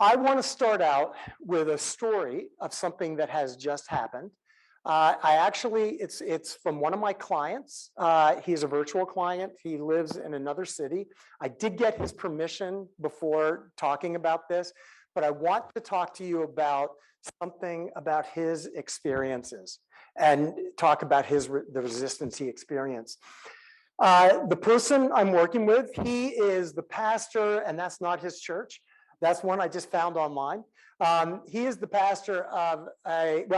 I want to start out with a story of something that has just happened. It's from one of my clients. He's a virtual client. He lives in another city. I did get his permission before talking about this, but I want to talk to you about something about his experiences and talk about the resistance he experienced. The person I'm working with, he is the pastor, and that's not his church. That's one I just found online. He is the pastor of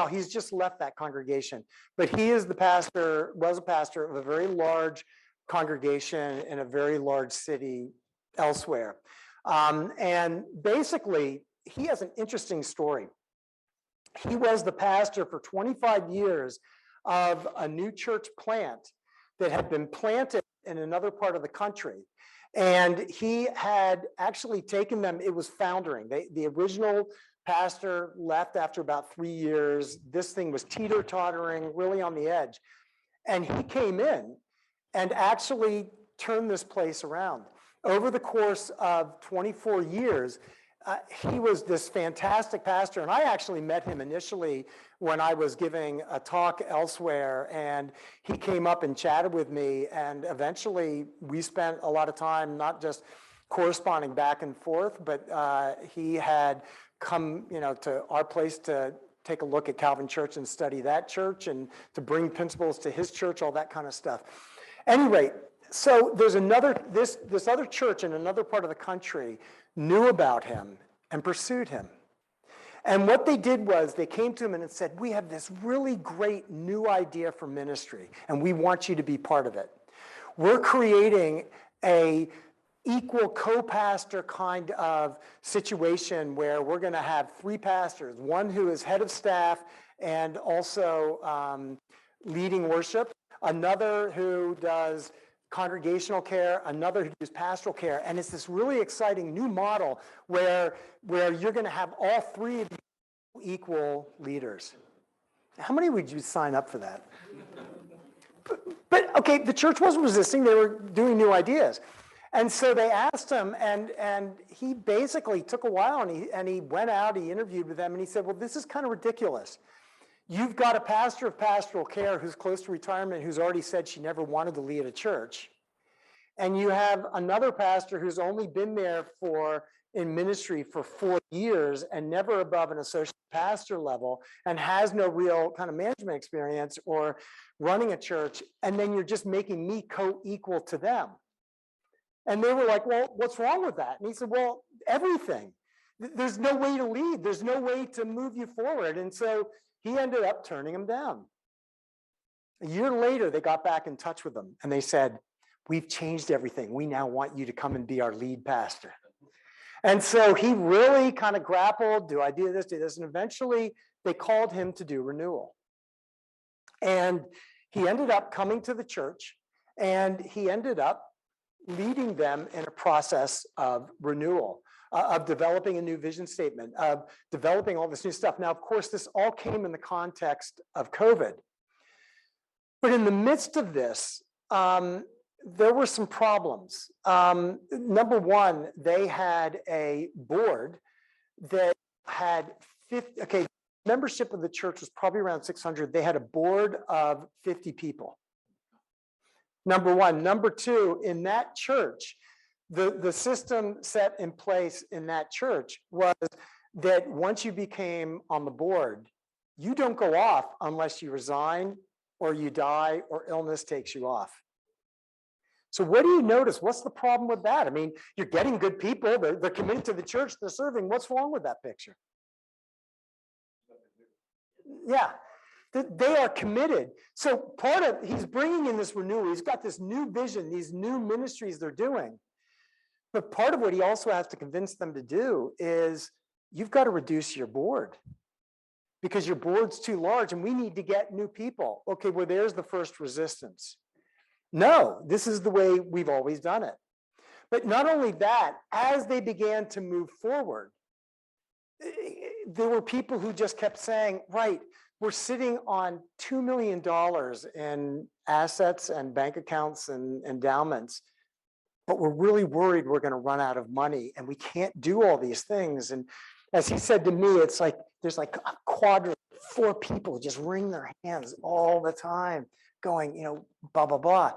he's just left that congregation, but he is was a pastor of a very large congregation in a very large city elsewhere. And basically, he has an interesting story. He was the pastor for 25 years of a new church plant that had been planted in another part of the country. And he had actually taken them, it was foundering. The original pastor left after about 3 years. This thing was teeter-tottering, really on the edge. And he came in and actually turned this place around. Over the course of 24 years, he was this fantastic pastor. And I actually met him initially when I was giving a talk elsewhere, and he came up and chatted with me, and eventually we spent a lot of time not just corresponding back and forth, but he had come to our place to take a look at Calvin Church and study that church and to bring principles to his church, all that kind of stuff. Anyway, so there's this other church in another part of the country knew about him and pursued him. And what they did was they came to him and said, we have this really great new idea for ministry, and we want you to be part of it. We're creating a equal co-pastor kind of situation where we're going to have 3 pastors, one who is head of staff and also leading worship, another who does congregational care, another who does pastoral care. And it's this really exciting new model where you're going to have all 3 of you equal leaders. How many would you sign up for that? But okay, the church wasn't resisting. They were doing new ideas. And so they asked him, and he basically took a while, and he went out, he interviewed with them, and he said, well, this is kind of ridiculous. You've got a pastor of pastoral care who's close to retirement who's already said she never wanted to lead a church. And you have another pastor who's only been there in ministry for 4 years and never above an associate pastor level and has no real kind of management experience or running a church. And then you're just making me co-equal to them. And they were like, well, what's wrong with that? And he said, well, everything. There's no way to lead. There's no way to move you forward. And so he ended up turning them down. A year later, they got back in touch with him and they said, we've changed everything. We now want you to come and be our lead pastor. And so he really kind of grappled, do I do this, do this? And eventually they called him to do renewal. And he ended up coming to the church, and he ended up leading them in a process of renewal, of developing a new vision statement, of developing all this new stuff. Now, of course, this all came in the context of COVID. But in the midst of this, there were some problems. Number one, they had a board that had membership of the church was probably around 600. They had a board of 50 people. Number one. Number two, in that church, the system set in place in that church was that once you became on the board, you don't go off unless you resign or you die or illness takes you off. So what do you notice? What's the problem with that? I mean, you're getting good people. They're committed to the church. They're serving. What's wrong with that picture? Yeah. They are committed. So he's bringing in this renewal. He's got this new vision, these new ministries they're doing. But part of what he also has to convince them to do is you've got to reduce your board because your board's too large and we need to get new people. Okay, well, there's the first resistance. No, this is the way we've always done it. But not only that, as they began to move forward, there were people who just kept saying, right, we're sitting on $2 million in assets and bank accounts and endowments, but we're really worried we're going to run out of money and we can't do all these things. And As he said to me, it's like there's like a quadrant, 4 people just wring their hands all the time, going, blah, blah, blah.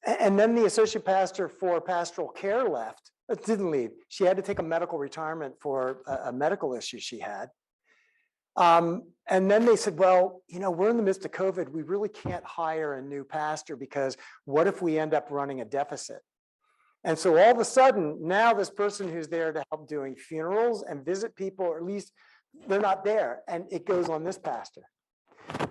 And then the associate pastor for pastoral care left, but didn't leave. She had to take a medical retirement for a medical issue she had. And then they said, well, we're in the midst of COVID. We really can't hire a new pastor because what if we end up running a deficit? And so all of a sudden, now this person who's there to help doing funerals and visit people, or at least they're not there, and it goes on this pastor.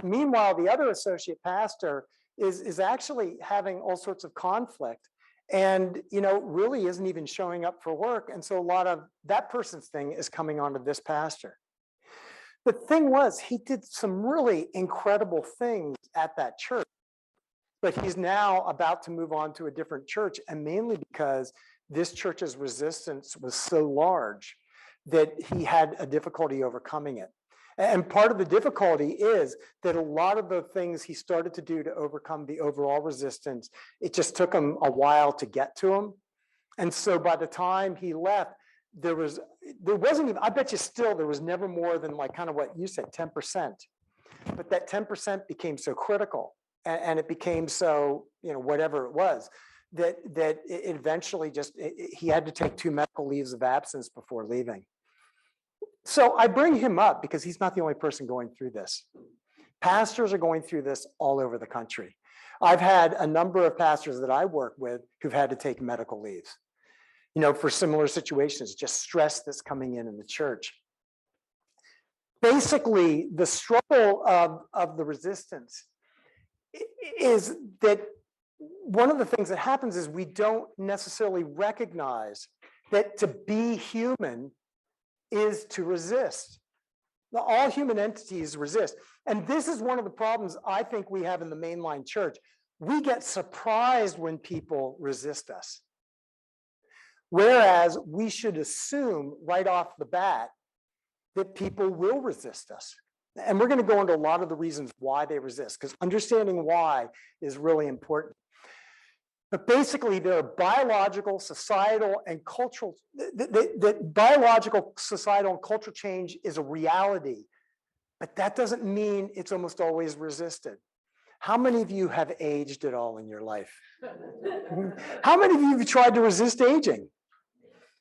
Meanwhile, the other associate pastor is actually having all sorts of conflict and, really isn't even showing up for work. And so a lot of that person's thing is coming onto this pastor. The thing was, he did some really incredible things at that church. But he's now about to move on to a different church, and mainly because this church's resistance was so large that he had a difficulty overcoming it. And part of the difficulty is that a lot of the things he started to do to overcome the overall resistance, it just took him a while to get to him. And so by the time he left, there wasn't even, I bet you still, there was never more than like kind of what you said, 10%. But that 10% became so critical. And it became so, whatever it was, that it eventually he had to take 2 medical leaves of absence before leaving. So I bring him up because he's not the only person going through this. Pastors are going through this all over the country. I've had a number of pastors that I work with who've had to take medical leaves, for similar situations, just stress that's coming in the church. Basically, the struggle of the resistance is that one of the things that happens is we don't necessarily recognize that to be human is to resist. Now, all human entities resist. And this is one of the problems I think we have in the mainline church. We get surprised when people resist us. Whereas we should assume right off the bat that people will resist us. And we're going to go into a lot of the reasons why they resist, because understanding why is really important. But basically, there are biological, societal, and cultural, that biological, societal, and cultural change is a reality, but that doesn't mean it's almost always resisted. How many of you have aged at all in your life? How many of you have tried to resist aging?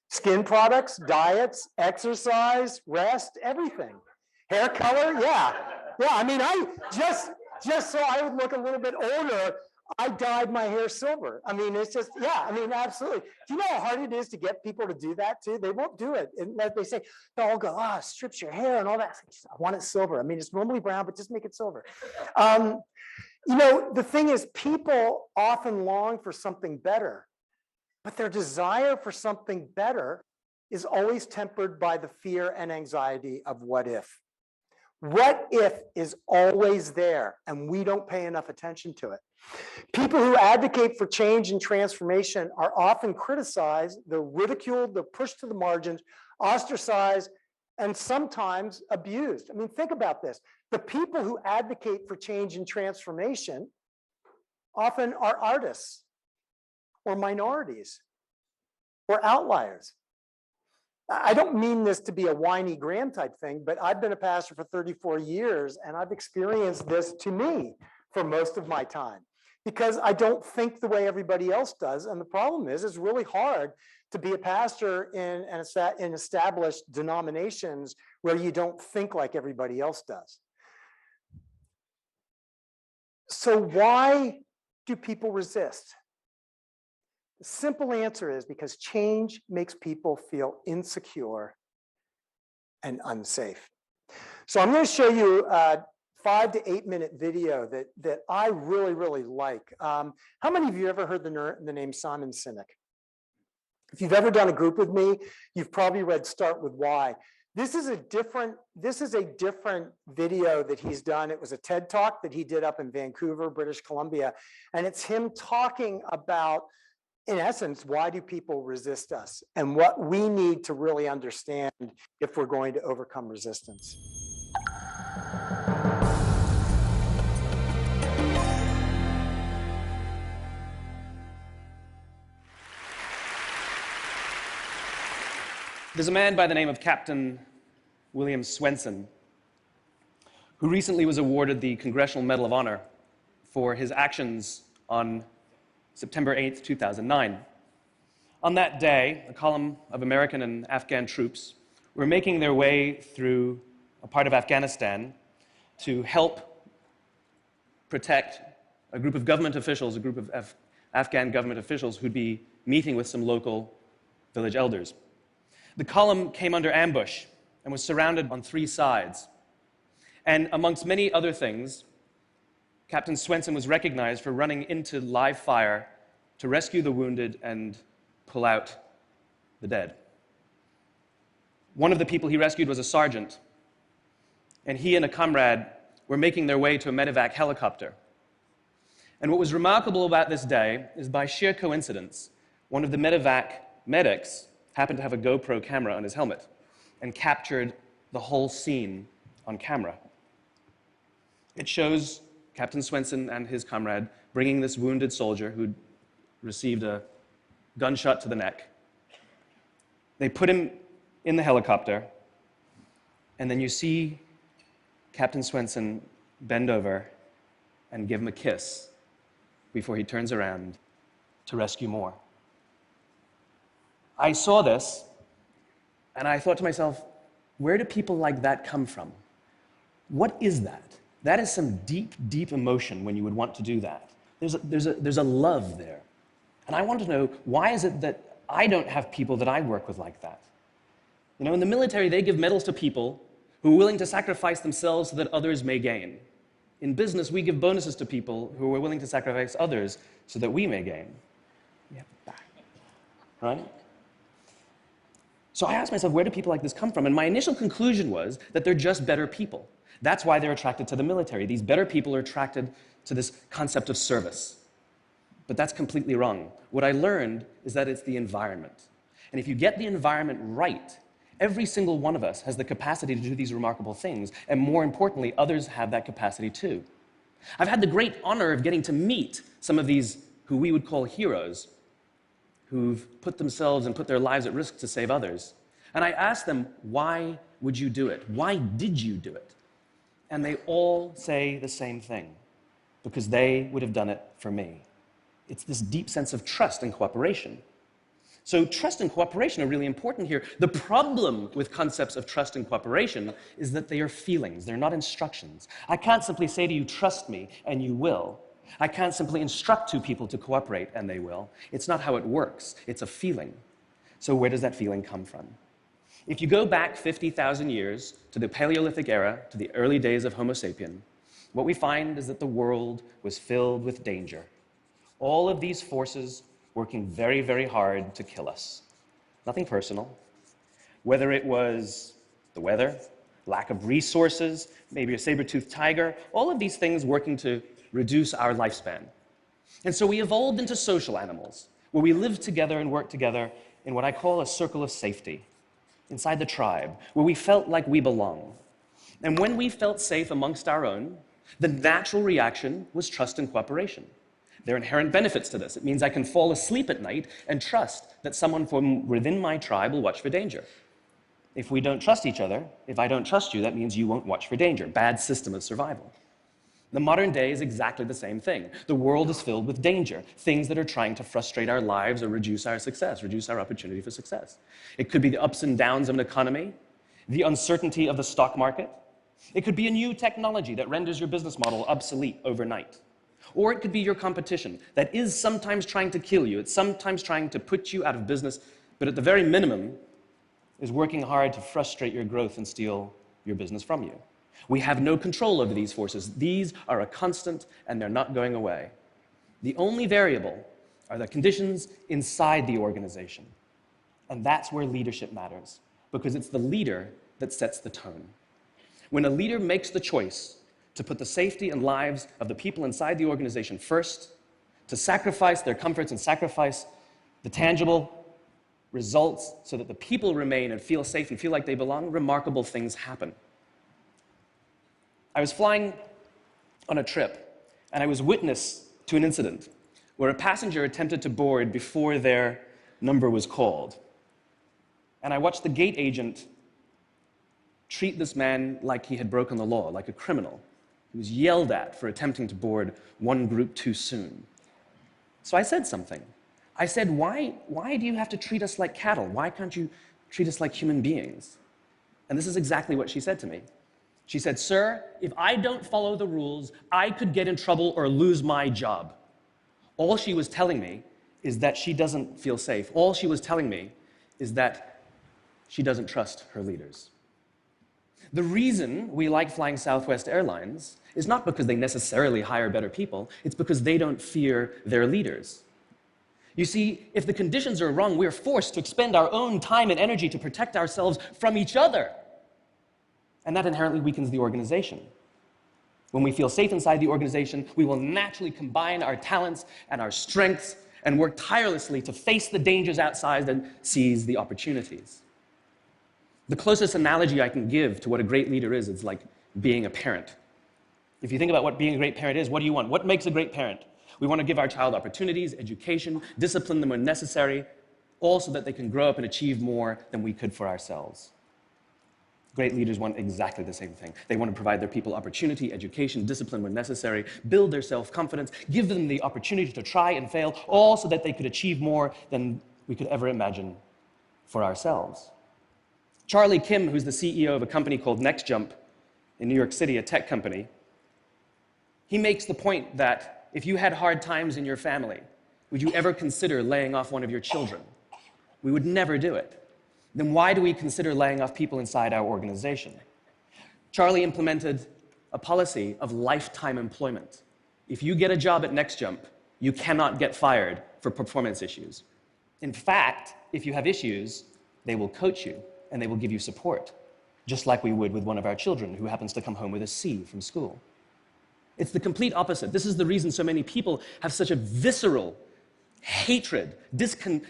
Skin products, diets, exercise, rest, everything. Hair color, yeah. I mean, I just so I would look a little bit older, I dyed my hair silver. I mean, it's just, absolutely. Do you know how hard it is to get people to do that too? They won't do it. And like they say, they'll all go, strips your hair and all that. I want it silver. I mean, it's normally brown, but just make it silver. The thing is, people often long for something better, but their desire for something better is always tempered by the fear and anxiety of what if. What if is always there, and we don't pay enough attention to it. People who advocate for change and transformation are often criticized, they're ridiculed, they're pushed to the margins, ostracized, and sometimes abused. I mean, think about this. The people who advocate for change and transformation often are artists or minorities or outliers. I don't mean this to be a whiny Graham type thing, but I've been a pastor for 34 years and I've experienced this to me for most of my time because I don't think the way everybody else does. And the problem is it's really hard to be a pastor in established denominations where you don't think like everybody else does. So why do people resist? The simple answer is because change makes people feel insecure and unsafe. So I'm going to show you a 5 to 8 minute video that I really, really like. How many of you ever heard the name Simon Sinek? If you've ever done a group with me, you've probably read Start With Why. This is a different video that he's done. It was a TED Talk that he did up in Vancouver, British Columbia. And it's him talking about, in essence, why do people resist us and what we need to really understand if we're going to overcome resistance. There's a man by the name of Captain William Swenson, who recently was awarded the Congressional Medal of Honor for his actions on September 8th, 2009. On that day, a column of American and Afghan troops were making their way through a part of Afghanistan to help protect a group of government officials, a group of Afghan government officials who'd be meeting with some local village elders. The column came under ambush and was surrounded on 3 sides. And amongst many other things, Captain Swenson was recognized for running into live fire to rescue the wounded and pull out the dead. One of the people he rescued was a sergeant, and he and a comrade were making their way to a medevac helicopter. And what was remarkable about this day is, by sheer coincidence, one of the medevac medics happened to have a GoPro camera on his helmet and captured the whole scene on camera. It shows Captain Swenson and his comrade bringing this wounded soldier who'd received a gunshot to the neck. They put him in the helicopter, and then you see Captain Swenson bend over and give him a kiss before he turns around to rescue more. I saw this, and I thought to myself, where do people like that come from? What is that? That is some deep, deep emotion when you would want to do that. There's a love there. And I want to know, why is it that I don't have people that I work with like that? You know, in the military, they give medals to people who are willing to sacrifice themselves so that others may gain. In business, we give bonuses to people who are willing to sacrifice others so that we may gain. We have that, right? So I asked myself, where do people like this come from? And my initial conclusion was that they're just better people. That's why they're attracted to the military. These better people are attracted to this concept of service. But that's completely wrong. What I learned is that it's the environment. And if you get the environment right, every single one of us has the capacity to do these remarkable things, and more importantly, others have that capacity too. I've had the great honor of getting to meet some of these who we would call heroes, who've put themselves and put their lives at risk to save others. And I asked them, why would you do it? Why did you do it? And they all say the same thing, because they would have done it for me. It's this deep sense of trust and cooperation. So trust and cooperation are really important here. The problem with concepts of trust and cooperation is that they are feelings. They're not instructions. I can't simply say to you, trust me, and you will. I can't simply instruct 2 people to cooperate, and they will. It's not how it works. It's a feeling. So where does that feeling come from? If you go back 50,000 years to the Paleolithic era, to the early days of Homo sapien, what we find is that the world was filled with danger. All of these forces working very, very hard to kill us. Nothing personal. Whether it was the weather, lack of resources, maybe a saber-toothed tiger, all of these things working to reduce our lifespan. And so we evolved into social animals, where we live together and work together in what I call a circle of safety, inside the tribe, where we felt like we belong. And when we felt safe amongst our own, the natural reaction was trust and cooperation. There are inherent benefits to this. It means I can fall asleep at night and trust that someone from within my tribe will watch for danger. If we don't trust each other, if I don't trust you, that means you won't watch for danger. Bad system of survival. The modern day is exactly the same thing. The world is filled with danger, things that are trying to frustrate our lives or reduce our success, reduce our opportunity for success. It could be the ups and downs of an economy, the uncertainty of the stock market. It could be a new technology that renders your business model obsolete overnight. Or it could be your competition that is sometimes trying to kill you. It's sometimes trying to put you out of business, but at the very minimum is working hard to frustrate your growth and steal your business from you. We have no control over these forces. These are a constant, and they're not going away. The only variable are the conditions inside the organization. And that's where leadership matters, because it's the leader that sets the tone. When a leader makes the choice to put the safety and lives of the people inside the organization first, to sacrifice their comforts and sacrifice the tangible results so that the people remain and feel safe and feel like they belong, remarkable things happen. I was flying on a trip, and I was witness to an incident where a passenger attempted to board before their number was called. And I watched the gate agent treat this man like he had broken the law, like a criminal. He was yelled at for attempting to board one group too soon. So I said something. I said, why do you have to treat us like cattle? Why can't you treat us like human beings? And this is exactly what she said to me. She said, "Sir, if I don't follow the rules, I could get in trouble or lose my job." All she was telling me is that she doesn't feel safe. All she was telling me is that she doesn't trust her leaders. The reason we like flying Southwest Airlines is not because they necessarily hire better people, it's because they don't fear their leaders. You see, if the conditions are wrong, we're forced to expend our own time and energy to protect ourselves from each other. And that inherently weakens the organization. When we feel safe inside the organization, we will naturally combine our talents and our strengths and work tirelessly to face the dangers outside and seize the opportunities. The closest analogy I can give to what a great leader is like being a parent. If you think about what being a great parent is, what do you want? What makes a great parent? We want to give our child opportunities, education, discipline them when necessary, all so that they can grow up and achieve more than we could for ourselves. Great leaders want exactly the same thing. They want to provide their people opportunity, education, discipline when necessary, build their self-confidence, give them the opportunity to try and fail, all so that they could achieve more than we could ever imagine for ourselves. Charlie Kim, who's the CEO of a company called NextJump in New York City, a tech company, he makes the point that if you had hard times in your family, would you ever consider laying off one of your children? We would never do it. Then why do we consider laying off people inside our organization? Charlie implemented a policy of lifetime employment. If you get a job at NextJump, you cannot get fired for performance issues. In fact, if you have issues, they will coach you and they will give you support, just like we would with one of our children who happens to come home with a C from school. It's the complete opposite. This is the reason so many people have such a visceral hatred,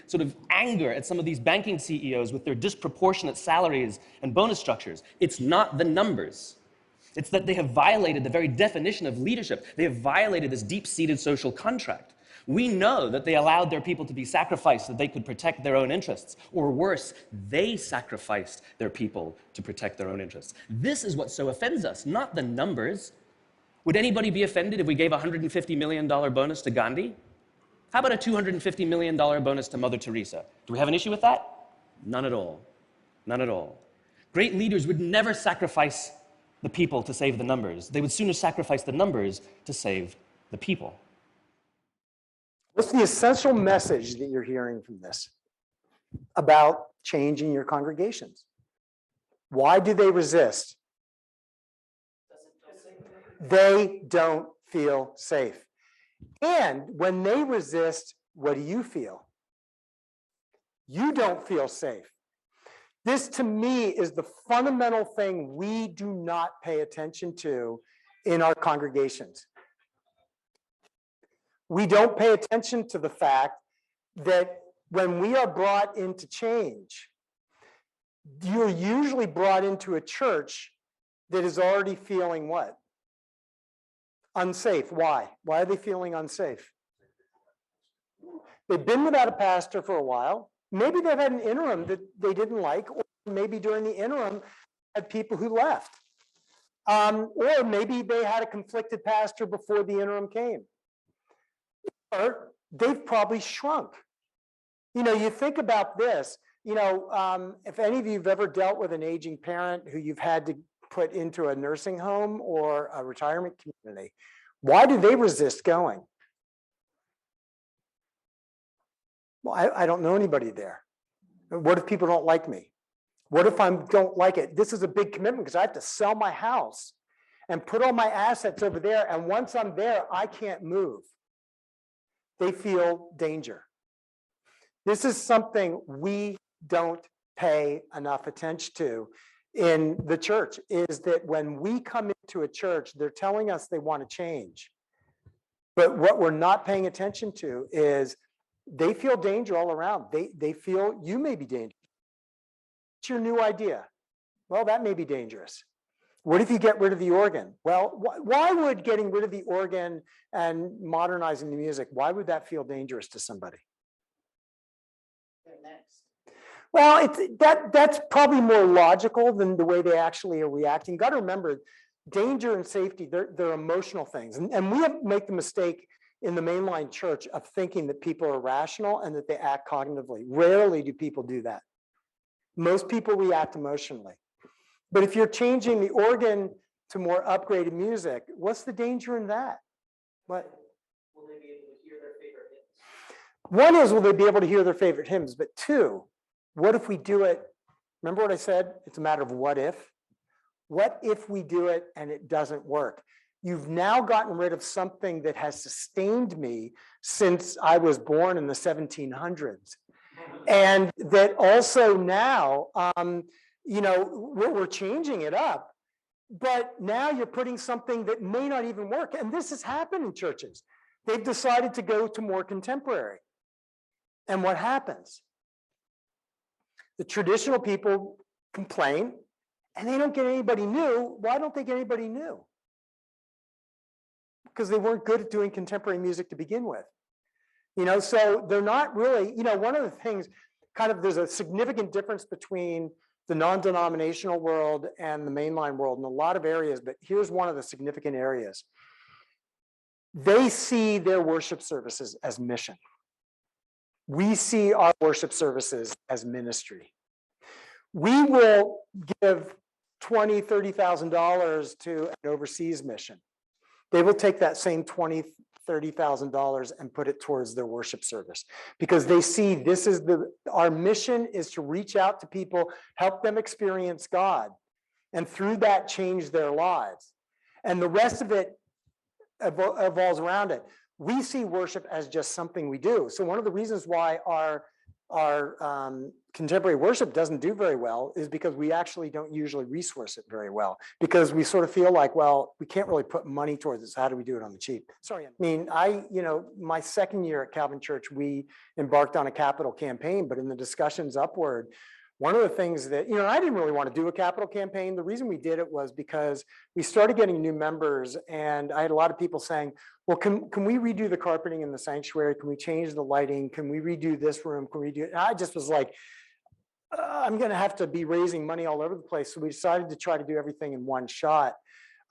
sort of anger at some of these banking CEOs with their disproportionate salaries and bonus structures. It's not the numbers. It's that they have violated the very definition of leadership. They have violated this deep-seated social contract. We know that they allowed their people to be sacrificed so they could protect their own interests. Or worse, they sacrificed their people to protect their own interests. This is what so offends us, not the numbers. Would anybody be offended if we gave a $150 million bonus to Gandhi? How about a $250 million bonus to Mother Teresa? Do we have an issue with that? None at all. None at all. Great leaders would never sacrifice the people to save the numbers. They would sooner sacrifice the numbers to save the people. What's the essential message that you're hearing from this about changing your congregations? Why do they resist? They don't feel safe. And when they resist, what do you feel? You don't feel safe. This, to me, is the fundamental thing we do not pay attention to in our congregations. We don't pay attention to the fact that when we are brought into change, you're usually brought into a church that is already feeling what? Unsafe. Why? Why are they feeling unsafe? They've been without a pastor for a while. Maybe they've had an interim that they didn't like, or maybe during the interim had people who left. Or maybe they had a conflicted pastor before the interim came. Or they've probably shrunk. You know, you think about this, if any of you have ever dealt with an aging parent who you've had to put into a nursing home or a retirement community, why do they resist going? Well, I don't know anybody there. What if people don't like me? What if I don't like it? This is a big commitment because I have to sell my house and put all my assets over there. And once I'm there, I can't move. They feel danger. This is something we don't pay enough attention to in the church, is that when we come into a church, they're telling us they want to change. But what we're not paying attention to is they feel danger all around. They feel you may be dangerous. What's your new idea? Well, that may be dangerous. What if you get rid of the organ? Well, why would getting rid of the organ and modernizing the music, why would that feel dangerous to somebody? Well, that's probably more logical than the way they actually are reacting. Got to remember, danger and safety, they're emotional things. And we make the mistake in the mainline church of thinking that people are rational and that they act cognitively. Rarely do people do that. Most people react emotionally. But if you're changing the organ to more upgraded music, what's the danger in that? What? Will they be able to hear their favorite hymns? One is, will they be able to hear their favorite hymns? But two, what if we do it? Remember what I said? It's a matter of what if. What if we do it and it doesn't work? You've now gotten rid of something that has sustained me since I was born in the 1700s. And that also now, we're changing it up. But now you're putting something that may not even work. And this has happened in churches. They've decided to go to more contemporary. And what happens? The traditional people complain and they don't get anybody new. Why don't they get anybody new? Because they weren't good at doing contemporary music to begin with. So they're not really, one of the things, there's a significant difference between the non-denominational world and the mainline world in a lot of areas, but here's one of the significant areas. They see their worship services as mission. We see our worship services as ministry. We will give $20,000, $30,000 to an overseas mission. They will take that same $20,000, $30,000 and put it towards their worship service because they see this is our mission is to reach out to people, help them experience God, and through that change their lives. And the rest of it evolves around it. We see worship as just something we do. So one of the reasons why our contemporary worship doesn't do very well is because we actually don't usually resource it very well because we sort of feel like, well, we can't really put money towards this. How do we do it on the cheap? Sorry. My second year at Calvin Church, we embarked on a capital campaign, but in the discussions upward, one of the things that, I didn't really want to do a capital campaign. The reason we did it was because we started getting new members and I had a lot of people saying, well, can we redo the carpeting in the sanctuary? Can we change the lighting? Can we redo this room? Can we do it? And I just was like, I'm going to have to be raising money all over the place. So we decided to try to do everything in one shot.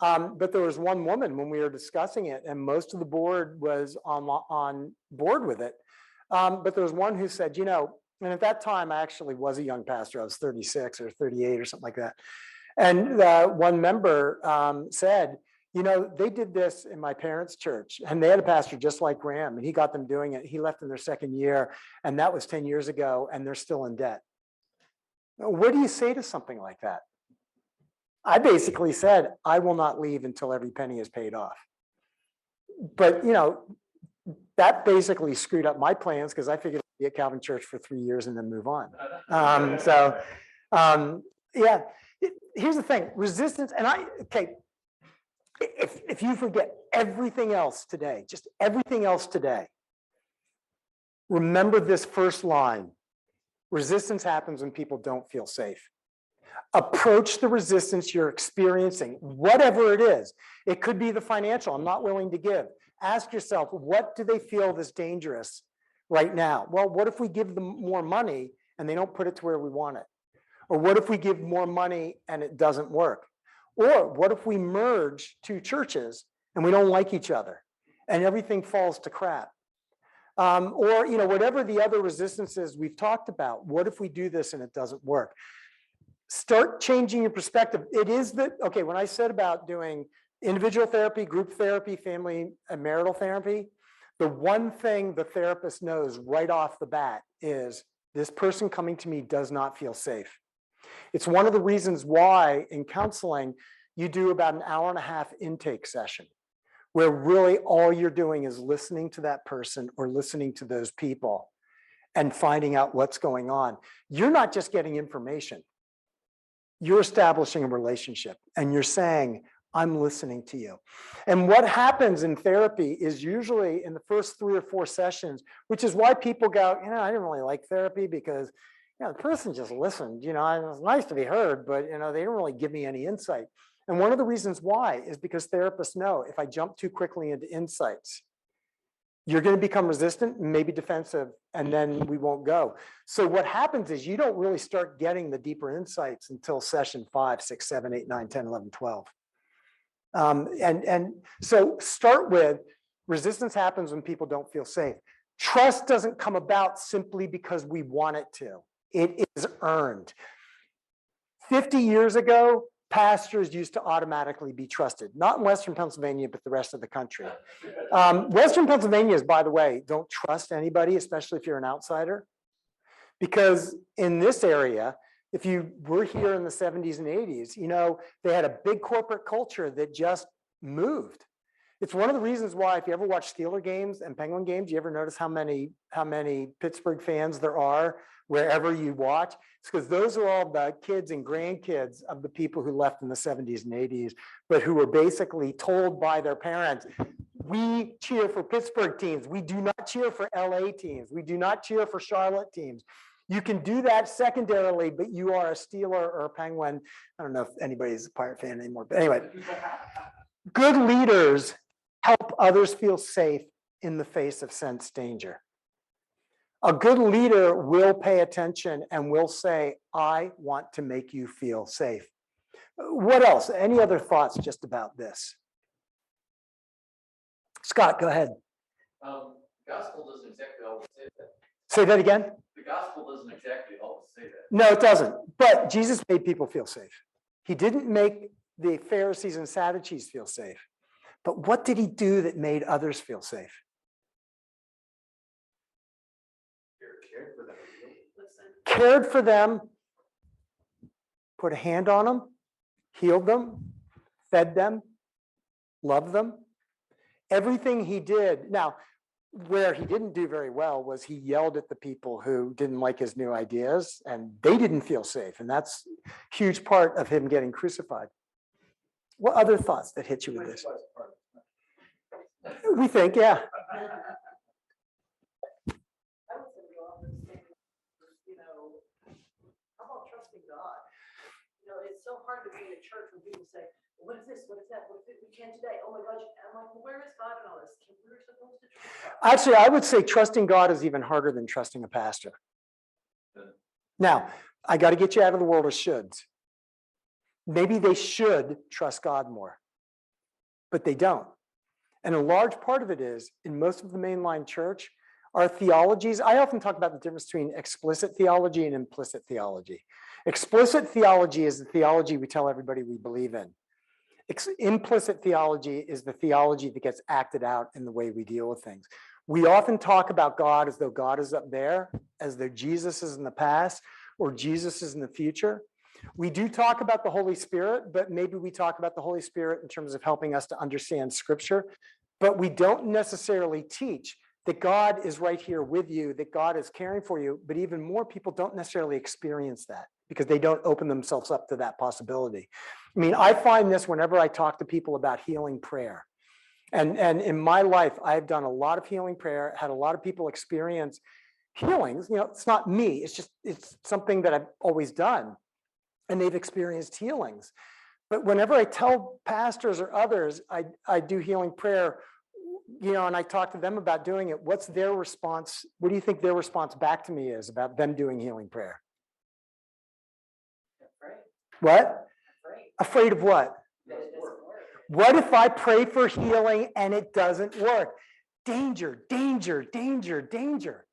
But there was one woman when we were discussing it and most of the board was on board with it. But there was one who said, and at that time, I actually was a young pastor. I was 36 or 38 or something like that. And one member said, they did this in my parents' church and they had a pastor just like Graham and he got them doing it. He left in their second year and that was 10 years ago and they're still in debt. What do you say to something like that? I basically said, I will not leave until every penny is paid off. But, that basically screwed up my plans because I figured I'd be at Calvin Church for 3 years and then move on. Here's the thing, resistance, and if you forget everything else today, just everything else today, remember this first line. Resistance happens when people don't feel safe. Approach the resistance you're experiencing, whatever it is. It could be the financial, I'm not willing to give. Ask yourself, what do they feel is dangerous right now? Well, what if we give them more money and they don't put it to where we want it? Or what if we give more money and it doesn't work? Or what if we merge two churches and we don't like each other and everything falls to crap? Or whatever the other resistances we've talked about, what if we do this and it doesn't work? Start changing your perspective. It is when I said about doing individual therapy, group therapy, family and marital therapy, the one thing the therapist knows right off the bat is this person coming to me does not feel safe. It's one of the reasons why in counseling, you do about an hour and a half intake session where really all you're doing is listening to that person or listening to those people and finding out what's going on. You're not just getting information. You're establishing a relationship and you're saying, I'm listening to you. And what happens in therapy is usually in the first 3 or 4 sessions, which is why people go, I didn't really like therapy because the person just listened, it was nice to be heard, but they didn't really give me any insight. And one of the reasons why is because therapists know if I jump too quickly into insights, You're going to become resistant, maybe defensive, and then we won't go. So what happens is you don't really start getting the deeper insights until session 5, 6, 7, 8, 9, 10, 11, 12. And so start with resistance happens when people don't feel safe. Trust doesn't come about simply because we want it to. It is earned. 50 years ago, pastors used to automatically be trusted, not in Western Pennsylvania, but the rest of the country. Western Pennsylvania is, by the way, don't trust anybody, especially if you're an outsider. Because in this area, if you were here in the 70s and 80s, you know, they had a big corporate culture that just moved. It's one of the reasons why, if you ever watch Steeler games and Penguin games, you ever notice how many Pittsburgh fans there are wherever you watch? It's because those are all the kids and grandkids of the people who left in the 70s and 80s, but who were basically told by their parents, we cheer for Pittsburgh teams. We do not cheer for LA teams. We do not cheer for Charlotte teams. You can do that secondarily, but you are a Steeler or a Penguin. I don't know if anybody's a Pirate fan anymore, but anyway, good leaders help others feel safe in the face of sense danger. A good leader will pay attention and will say, I want to make you feel safe. What else? Any other thoughts just about this? Scott, go ahead. Gospel doesn't exactly always say that. Say that again? The gospel doesn't exactly always say that. No, it doesn't. But Jesus made people feel safe. He didn't make the Pharisees and Sadducees feel safe. But what did he do that made others feel safe? Cared for them. Cared for them, put a hand on them, healed them, fed them, loved them. Everything he did. Now, where he didn't do very well was he yelled at the people who didn't like his new ideas, and they didn't feel safe. And that's a huge part of him getting crucified. What other thoughts that hit you with this? We think, yeah. I would say we all understand, you know, how about trusting God? You know, it's so hard to be in a church when people say, what is this? What is that? What is it? We can't do that. Oh my gosh. I'm like, well, where is God in all this? We're supposed to trust God. Actually, I would say trusting God is even harder than trusting a pastor. Now, I got to get you out of the world of shoulds. Maybe they should trust God more, but they don't. And a large part of it is, in most of the mainline church, our theologies, I often talk about the difference between explicit theology and implicit theology. Explicit theology is the theology we tell everybody we believe in. Implicit theology is the theology that gets acted out in the way we deal with things. We often talk about God as though God is up there, as though Jesus is in the past or Jesus is in the future. We do talk about the Holy Spirit, but maybe we talk about the Holy Spirit in terms of helping us to understand Scripture. But we don't necessarily teach that God is right here with you, that God is caring for you. But even more people don't necessarily experience that because they don't open themselves up to that possibility. I mean, I find this whenever I talk to people about healing prayer. And in my life, I've done a lot of healing prayer, had a lot of people experience healings. You know, it's not me, it's something that I've always done. And they've experienced healings. But whenever I tell pastors or others I do healing prayer, you know, and I talk to them about doing it, what's their response? What do you think their response back to me is about them doing healing prayer? Afraid. What? Afraid. Afraid of what? That it doesn't work. What if I pray for healing and it doesn't work? Danger, danger, danger, danger.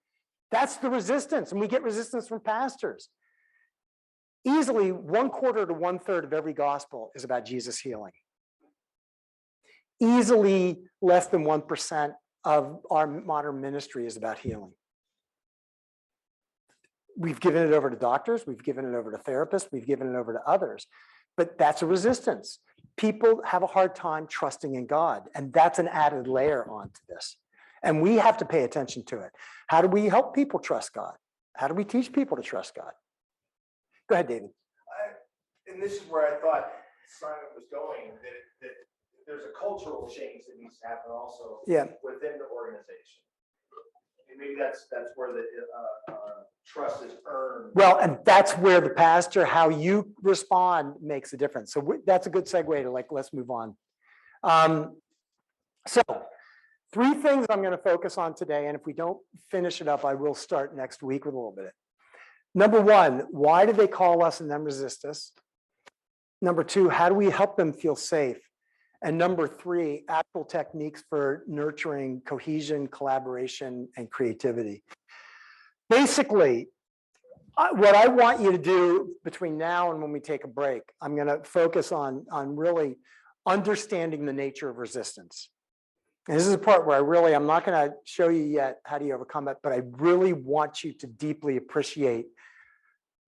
That's the resistance. And we get resistance from pastors. Easily 1/4 to 1/3 of every gospel is about Jesus healing. Easily less than 1% of our modern ministry is about healing. We've given it over to doctors, we've given it over to therapists, we've given it over to others, but that's a resistance. People have a hard time trusting in God, and that's an added layer onto this. And we have to pay attention to it. How do we help people trust God? How do we teach people to trust God? Go ahead, David. And this is where I thought Simon was going, that there's a cultural change that needs to happen also within the organization. And maybe that's where the trust is earned. Well, and that's where the pastor, how you respond makes a difference. So that's a good segue to let's move on. So 3 things I'm going to focus on today, and if we don't finish it up, I will start next week with a little bit. Number 1, why do they call us and then resist us? Number 2, how do we help them feel safe? And number 3, actual techniques for nurturing cohesion, collaboration, and creativity. Basically, what I want you to do between now and when we take a break, I'm going to focus on really understanding the nature of resistance. And this is a part where I'm not going to show you yet how do you overcome it, but I really want you to deeply appreciate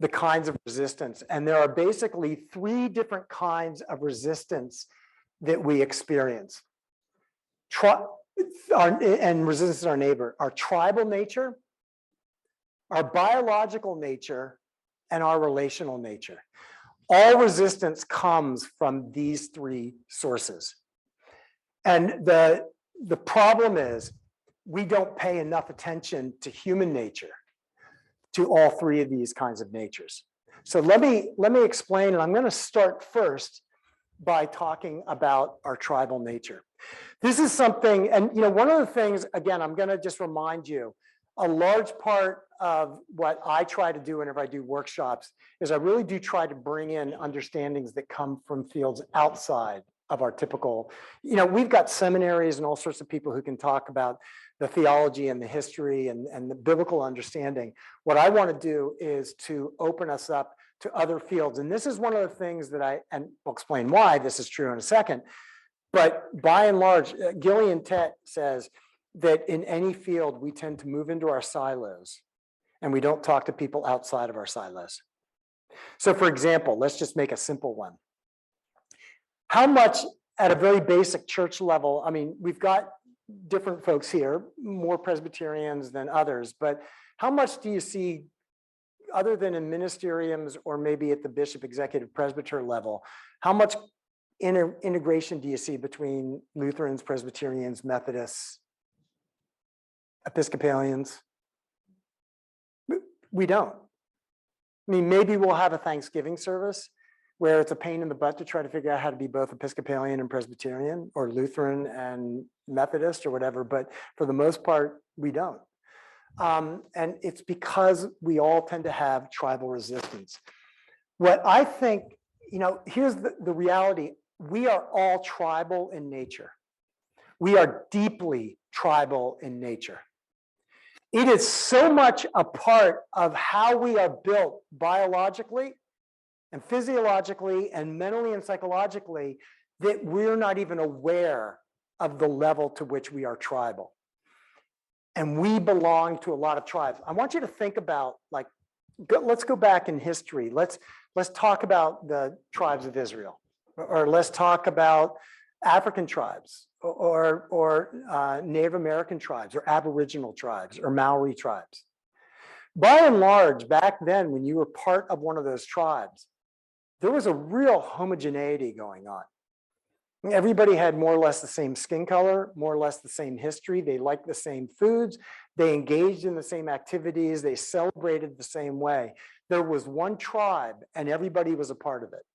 the kinds of resistance. And there are basically 3 different kinds of resistance that we experience. And resistance to our neighbor, our tribal nature, our biological nature, and our relational nature. All resistance comes from these 3 sources. And the problem is we don't pay enough attention to human nature, to all 3 of these kinds of natures. So let me explain, and I'm going to start first by talking about our tribal nature. This is something, and one of the things, again, I'm going to just remind you, a large part of what I try to do whenever I do workshops is I really do try to bring in understandings that come from fields outside of our typical, we've got seminaries and all sorts of people who can talk about the theology and the history and the biblical understanding. What I want to do is to open us up to other fields. And this is one of the things that and we'll explain why this is true in a second. But by and large, Gillian Tett says that in any field, we tend to move into our silos and we don't talk to people outside of our silos. So for example, let's just make a simple one. How much at a very basic church level, we've got different folks here, more Presbyterians than others, but how much do you see, other than in ministeriums or maybe at the bishop executive presbyter level, how much integration do you see between Lutherans, Presbyterians, Methodists, Episcopalians? We don't. Maybe we'll have a Thanksgiving service where it's a pain in the butt to try to figure out how to be both Episcopalian and Presbyterian or Lutheran and Methodist or whatever, but for the most part, we don't. And it's because we all tend to have tribal resistance. What I think, here's the reality. We are all tribal in nature. We are deeply tribal in nature. It is so much a part of how we are built biologically and physiologically and mentally and psychologically that we're not even aware of the level to which we are tribal. And we belong to a lot of tribes. I want you to think about, let's go back in history. Let's talk about the tribes of Israel, or let's talk about African tribes, or Native American tribes, or Aboriginal tribes, or Maori tribes. By and large, back then, when you were part of one of those tribes, there was a real homogeneity going on. Everybody had more or less the same skin color, more or less the same history. They liked the same foods. They engaged in the same activities. They celebrated the same way. There was one tribe and everybody was a part of it.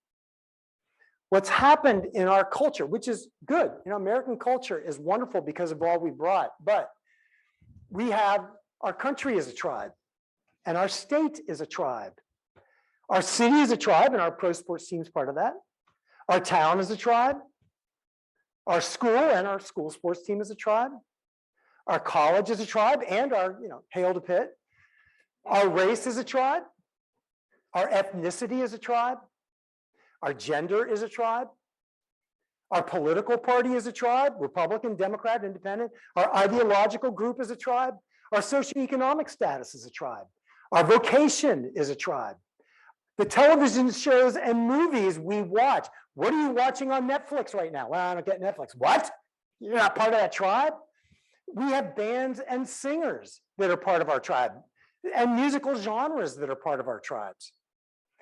What's happened in our culture, which is good, American culture is wonderful because of all we brought, but we have, our country is a tribe and our state is a tribe. Our city is a tribe and our pro sports team is part of that. Our town is a tribe. Our school and our school sports team is a tribe. Our college is a tribe and our, Hail to Pitt. Our race is a tribe. Our ethnicity is a tribe. Our gender is a tribe. Our political party is a tribe, Republican, Democrat, Independent. Our ideological group is a tribe. Our socioeconomic status is a tribe. Our vocation is a tribe. The television shows and movies we watch. What are you watching on Netflix right now? Well, I don't get Netflix. What? You're not part of that tribe? We have bands and singers that are part of our tribe and musical genres that are part of our tribes.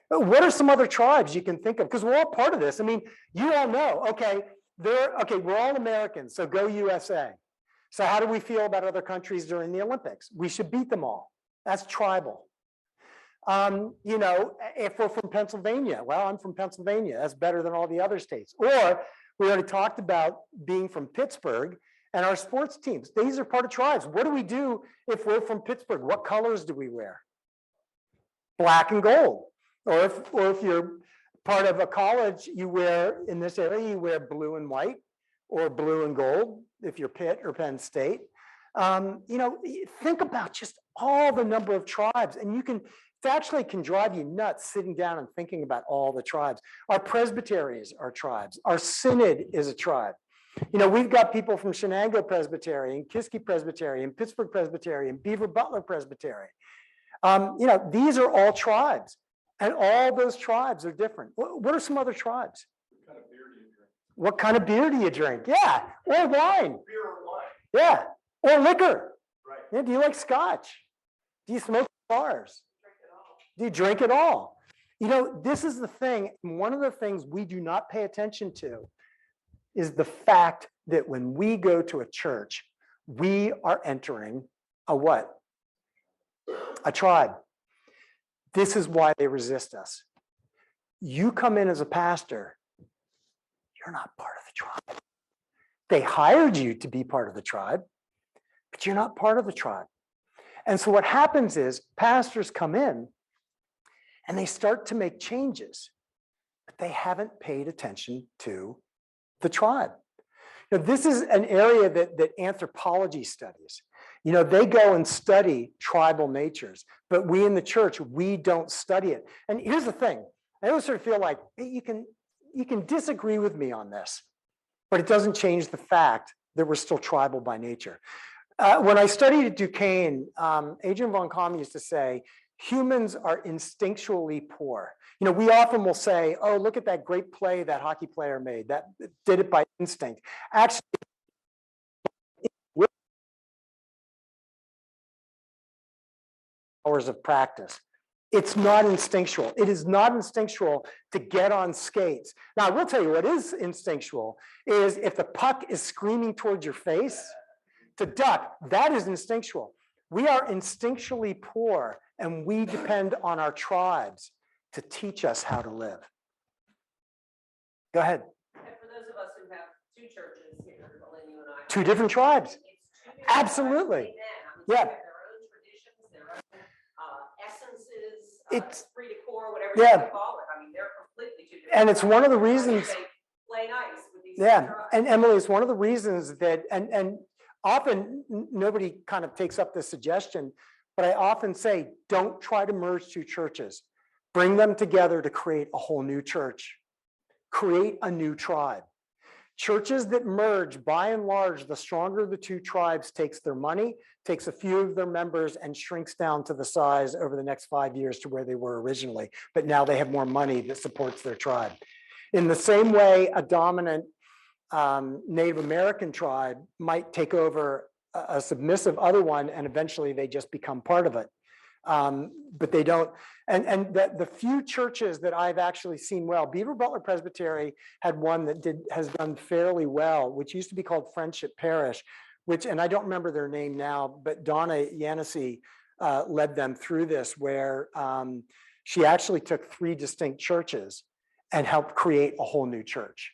What are some other tribes you can think of? Because we're all part of this. You all know, we're all Americans, so go USA. So how do we feel about other countries during the Olympics? We should beat them all. That's tribal. If we're from Pennsylvania, well, I'm from Pennsylvania. That's better than all the other states. Or we already talked about being from Pittsburgh And our sports teams, these are part of tribes. What do we do if we're from Pittsburgh? What colors do we wear? Black and gold. Or if you're part of a college, you wear, in this area, you wear blue and white or blue and gold if you're Pitt or Penn State. Think about just all the number of tribes, and it actually can drive you nuts sitting down and thinking about all the tribes. Our presbyteries are tribes. Our synod is a tribe. We've got people from Shenango Presbyterian, Kiski Presbyterian, Pittsburgh Presbyterian, Beaver Butler Presbyterian. These are all tribes, and all those tribes are different. What are some other tribes? What kind of beer do you drink? Yeah, or wine. Beer or wine. Yeah, or liquor. Right. Yeah, do you like scotch? Do you smoke cigars? Do you drink it all? This is the thing. One of the things we do not pay attention to is the fact that when we go to a church, we are entering a what? A tribe. This is why they resist us. You come in as a pastor, you're not part of the tribe. They hired you to be part of the tribe, but you're not part of the tribe. And so what happens is pastors come in and they start to make changes, but they haven't paid attention to the tribe. This is an area that anthropology studies. They go and study tribal natures, but we in the church, we don't study it. And here's the thing. I always sort of feel like you can disagree with me on this, but it doesn't change the fact that we're still tribal by nature. When I studied at Duquesne, Adrian von Kamm used to say, humans are instinctually poor. We often will say, oh, look at that great play that hockey player made, that did it by instinct. Actually, hours of practice. It's not instinctual. It is not instinctual to get on skates. Now, I will tell you what is instinctual is if the puck is screaming towards your face, to duck, that is instinctual. We are instinctually poor, and we depend on our tribes to teach us how to live. Go ahead. And for those of us who have two churches here, Lynn, you and I. Two different tribes. Absolutely. Yeah. They have their own traditions, their own essences, esprit de corps, whatever you want to call it. I mean, they're completely two different. And it's one of the reasons. Play nice with these Yeah. And Emily, it's one of the reasons that, and often nobody kind of takes up this suggestion, but I often say, don't try to merge two churches. Bring them together to create a whole new church. Create a new tribe. Churches that merge, by and large, the stronger the two tribes takes their money, takes a few of their members, and shrinks down to the size over the next 5 years to where they were originally. But now they have more money that supports their tribe. In the same way, a dominant Native American tribe might take over a submissive other one, and eventually they just become part of it. But they don't, and the few churches that I've actually seen well, Beaver Butler Presbytery had one that has done fairly well, which used to be called Friendship Parish, and I don't remember their name now, but Donna Yanissi led them through this, where she actually took 3 distinct churches and helped create a whole new church.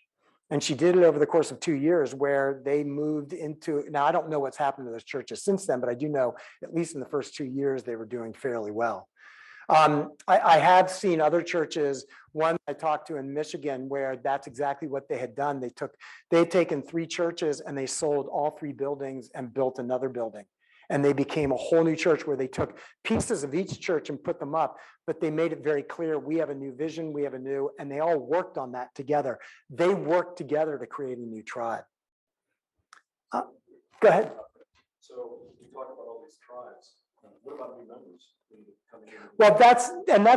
And she did it over the course of 2 years, where they moved into, now I don't know what's happened to those churches since then, but I do know at least in the first 2 years, they were doing fairly well. I have seen other churches, one I talked to in Michigan, where that's exactly what they had done. They had taken 3 churches and they sold all 3 buildings and built another building. And they became a whole new church where they took pieces of each church and put them up, but they made it very clear, we have a new vision, and they all worked on that together. They worked together to create a new tribe. Go ahead. So you talk about all these tribes. What about new members? Well, that's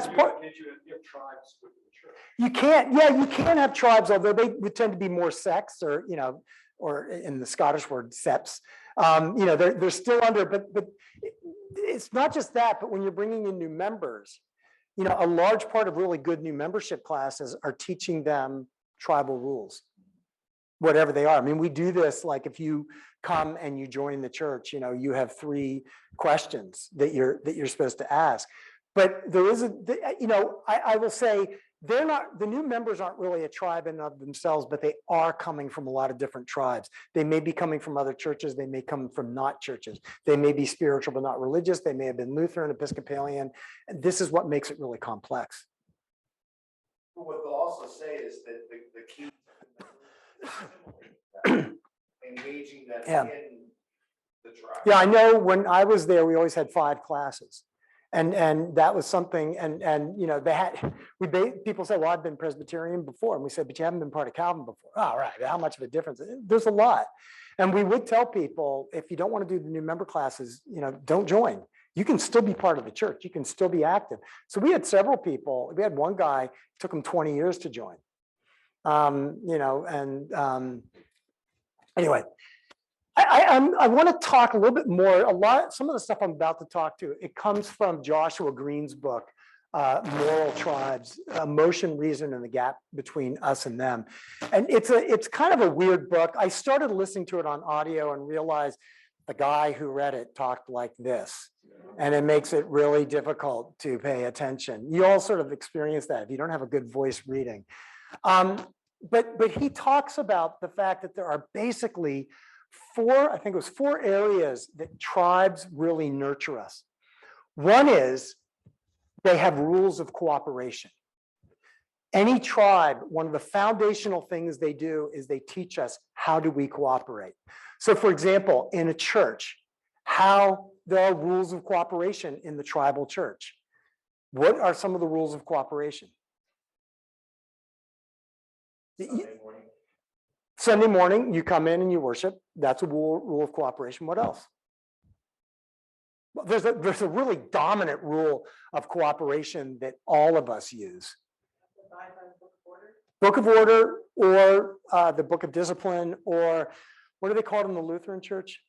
part. Can't you have tribes within the church? You can't, yeah, you can have tribes, although they would tend to be more sects, or or in the Scottish word, seps. They're still under, but it's not just that, but when you're bringing in new members, a large part of really good new membership classes are teaching them tribal rules, whatever they are. I mean, we do this, like if you come and you join the church, you have 3 questions that you're supposed to ask. But there is I will say, they're not, the new members aren't really a tribe in and of themselves, but they are coming from a lot of different tribes. They may be coming from other churches. They may come from not churches. They may be spiritual, but not religious. They may have been Lutheran, Episcopalian. And this is what makes it really complex. But what they'll also say is that the key engaging that Yeah. in the tribe. Yeah, I know when I was there, we always had 5 classes. And that was something, and you know, people say, well, I've been Presbyterian before. And we said, but you haven't been part of Calvin before. Oh, right, how much of a difference? There's a lot. And we would tell people, if you don't want to do the new member classes, you know, don't join. You can still be part of the church. You can still be active. So we had several people. We had one guy, it took him 20 years to join. You know, and anyway, I want to talk a little bit more. Some of the stuff I'm about to talk to, it comes from Joshua Green's book, Moral Tribes, Emotion, Reason, and the Gap Between Us and Them. And it's kind of a weird book. I started listening to it on audio and realized the guy who read it talked like this. And it makes it really difficult to pay attention. You all sort of experience that if you don't have a good voice reading. But he talks about the fact that there are basically 4 areas that tribes really nurture us. One is they have rules of cooperation. Any tribe, one of the foundational things they do is they teach us how do we cooperate. So for example, in a church, how there are rules of cooperation in the tribal church. What are some of the rules of cooperation? Sunday morning, you come in and you worship. That's a rule of cooperation. What else? Well, there's a really dominant rule of cooperation that all of us use. Book of Order, or the Book of Discipline, or what do they call it in the Lutheran Church?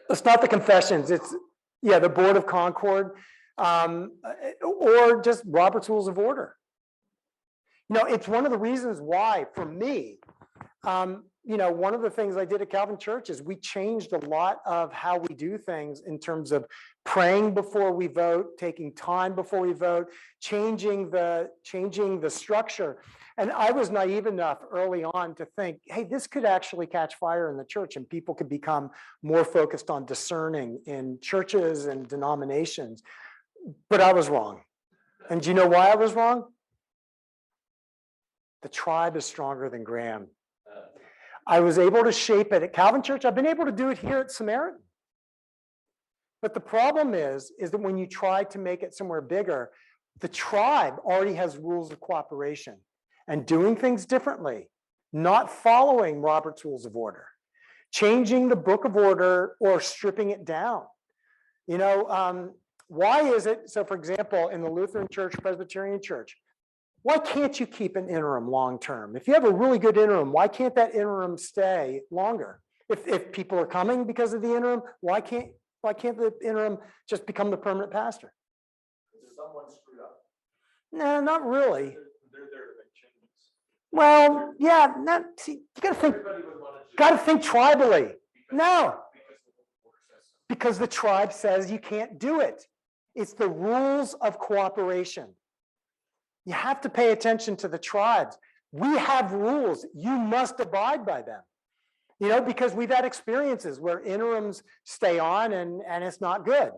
It's not the Confessions. It's, yeah, the Board of Concord, or just Robert's Rules of Order. You know, it's one of the reasons why, for me, you know, one of the things I did at Calvin Church is we changed a lot of how we do things in terms of praying before we vote, taking time before we vote, changing the structure. And I was naive enough early on to think, hey, this could actually catch fire in the church and people could become more focused on discerning in churches and denominations. But I was wrong. And do you know why I was wrong? The tribe is stronger than Graham. I was able to shape it at Calvin Church. I've been able to do it here at Samaritan. But the problem is that when you try to make it somewhere bigger, the tribe already has rules of cooperation and doing things differently, not following Robert's Rules of Order, changing the Book of Order or stripping it down. You know, why is it? So for example, in the Lutheran Church, Presbyterian Church, why can't you keep an interim long-term? If you have a really good interim, why can't that interim stay longer? If people are coming because of the interim, why can't the interim just become the permanent pastor? Someone screwed up. No, not really. They're there to make changes. Well, yeah, see, you gotta think tribally. No, because the tribe says you can't do it. It's the rules of cooperation. You have to pay attention to the tribes. We have rules. You must abide by them. You know, because we've had experiences where interims stay on and it's not good.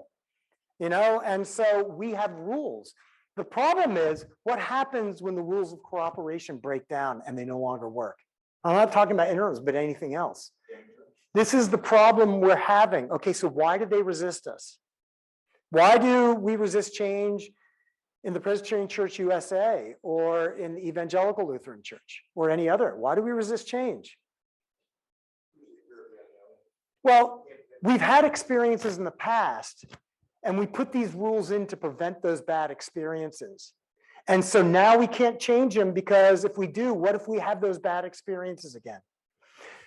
You know, and so we have rules. The problem is what happens when the rules of cooperation break down and they no longer work. I'm not talking about interims, but anything else. This is the problem we're having. Okay, so why did they resist us? Why do we resist change in the Presbyterian Church USA or in the Evangelical Lutheran Church or any other? Why do we resist change? Well, we've had experiences in the past and we put these rules in to prevent those bad experiences. And so now we can't change them because if we do, what if we have those bad experiences again?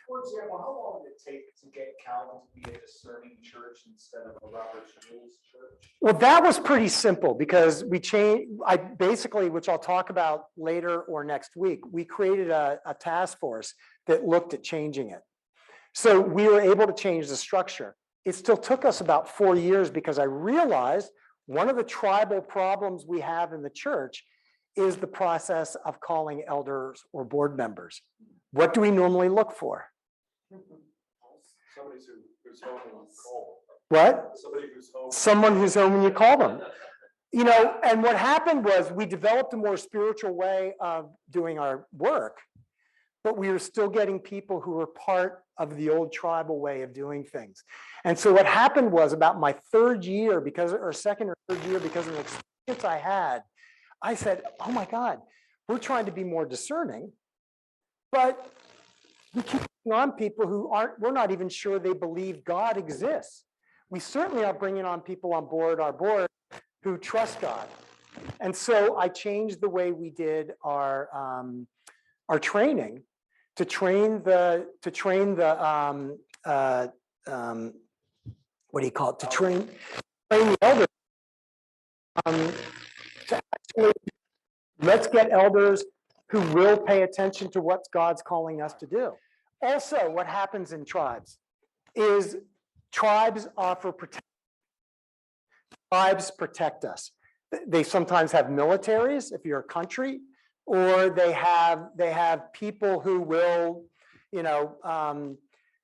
For example, how long did it take to get Calvin to be a discerning church instead of a Robert's Rules church? Well, that was pretty simple because we changed, which I'll talk about later or next week, we created a task force that looked at changing it. So we were able to change the structure. It still took us about 4 years because I realized one of the tribal problems we have in the church is the process of calling elders or board members. What do we normally look for? Somebody who's home when you call. What? Somebody who's home. Someone who's home when you call them. You know, and what happened was we developed a more spiritual way of doing our work, but we were still getting people who were part of the old tribal way of doing things. And so what happened was about my third year, second or third year, because of the experience I had, I said, oh my God, we're trying to be more discerning, but we keep on people who we're not even sure they believe God exists. We certainly are bringing on people on board our board who trust God. And so I changed the way we did our training to train the what do you call it? To train the elders. To actually, let's get elders who will pay attention to what God's calling us to do. Also, what happens in tribes is tribes offer protection. Tribes protect us. They sometimes have militaries, if you're a country, or they have people who will, you know,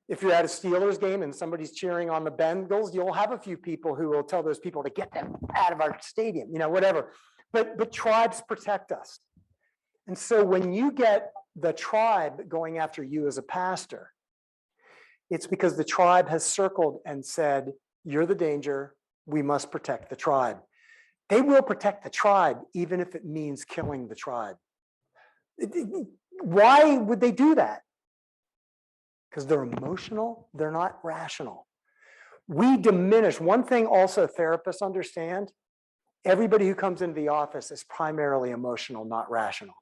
if you're at a Steelers game and somebody's cheering on the Bengals, you'll have a few people who will tell those people to get them out of our stadium, you know, whatever. But tribes protect us. And so when you get the tribe going after you as a pastor, it's because the tribe has circled and said, you're the danger, we must protect the tribe. They will protect the tribe, even if it means killing the tribe. Why would they do that? Because they're emotional, they're not rational. We diminish. One thing also therapists understand, everybody who comes into the office is primarily emotional, not rational.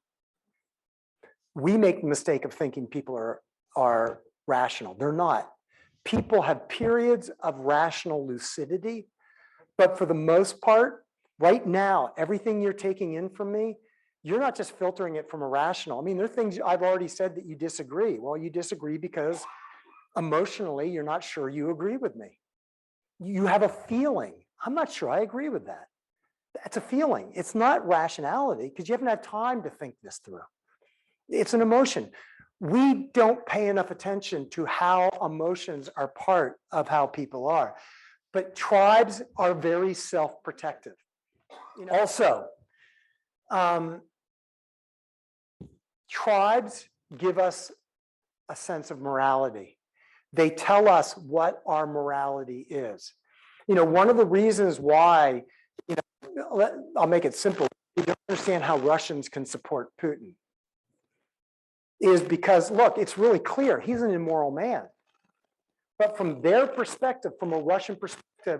We make the mistake of thinking people are rational. They're not. People have periods of rational lucidity, but for the most part, right now, everything you're taking in from me, you're not just filtering it from a rational. I mean, there are things I've already said that you disagree. Well, you disagree because emotionally, you're not sure you agree with me. You have a feeling. I'm not sure I agree with that. That's a feeling. It's not rationality because you haven't had time to think this through. It's an emotion. We don't pay enough attention to how emotions are part of how people are. But tribes are very self-protective. You know, also, tribes give us a sense of morality. They tell us what our morality is. You know, one of the reasons why, you know, I'll make it simple. You don't understand how Russians can support Putin is because, look, it's really clear he's an immoral man. But from their perspective, from a Russian perspective,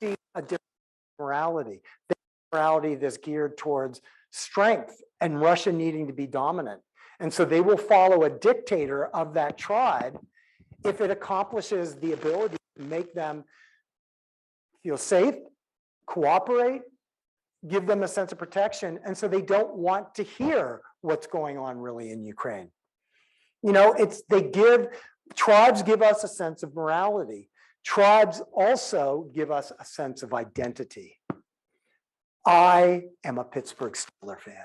they see a different morality. Their morality that's geared towards strength and Russia needing to be dominant. And so they will follow a dictator of that tribe if it accomplishes the ability to make them feel safe, cooperate, give them a sense of protection. And so they don't want to hear what's going on really in Ukraine. You know, tribes give us a sense of morality. Tribes also give us a sense of identity. I am a Pittsburgh Steelers fan.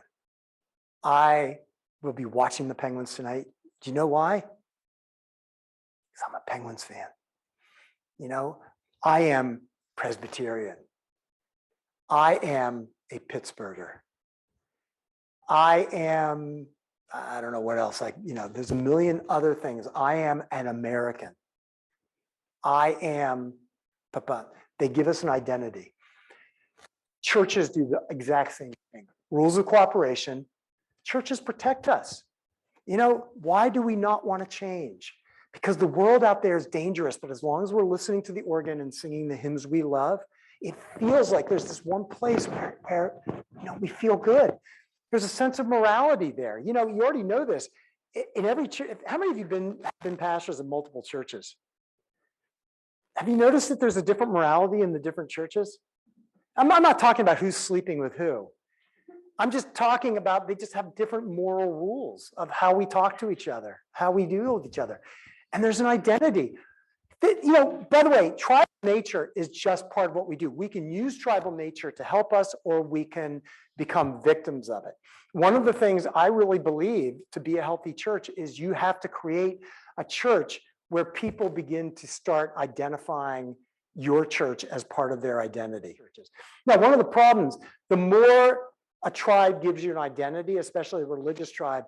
I will be watching the Penguins tonight. Do you know why? Because I'm a Penguins fan. You know, I am Presbyterian. I am a Pittsburgher. I don't know what else, there's a million other things. I am an American. I am Papa. They give us an identity. Churches do the exact same thing. Rules of cooperation. Churches protect us. You know, why do we not want to change? Because the world out there is dangerous, but as long as we're listening to the organ and singing the hymns we love, it feels like there's this one place where we feel good. There's a sense of morality there. You know, you already know this. In every church, how many of you have been pastors in multiple churches? Have you noticed that there's a different morality in the different churches? I'm not talking about who's sleeping with who. I'm just talking about they just have different moral rules of how we talk to each other, how we deal with each other. And there's an identity. By the way, tribal nature is just part of what we do. We can use tribal nature to help us, or we can become victims of it. One of the things I really believe to be a healthy church is you have to create a church where people begin to start identifying your church as part of their identity. Now, one of the problems, the more a tribe gives you an identity, especially a religious tribe,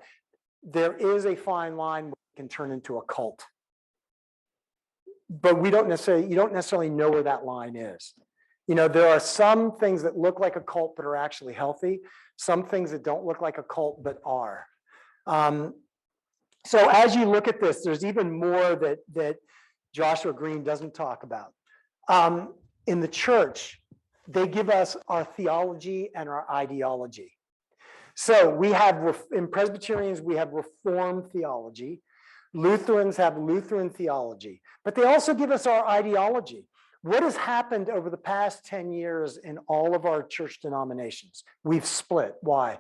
there is a fine line where it can turn into a cult. But you don't necessarily know where that line is. There are some things that look like a cult but are actually healthy, some things that don't look like a cult but are. So as you look at this, there's even more that Joshua Green doesn't talk about. In the church, they give us our theology and our ideology. So we have, in Presbyterians, we have Reformed theology. Lutherans have Lutheran theology, but they also give us our ideology. What has happened over the past 10 years in all of our church denominations? We've split. Why?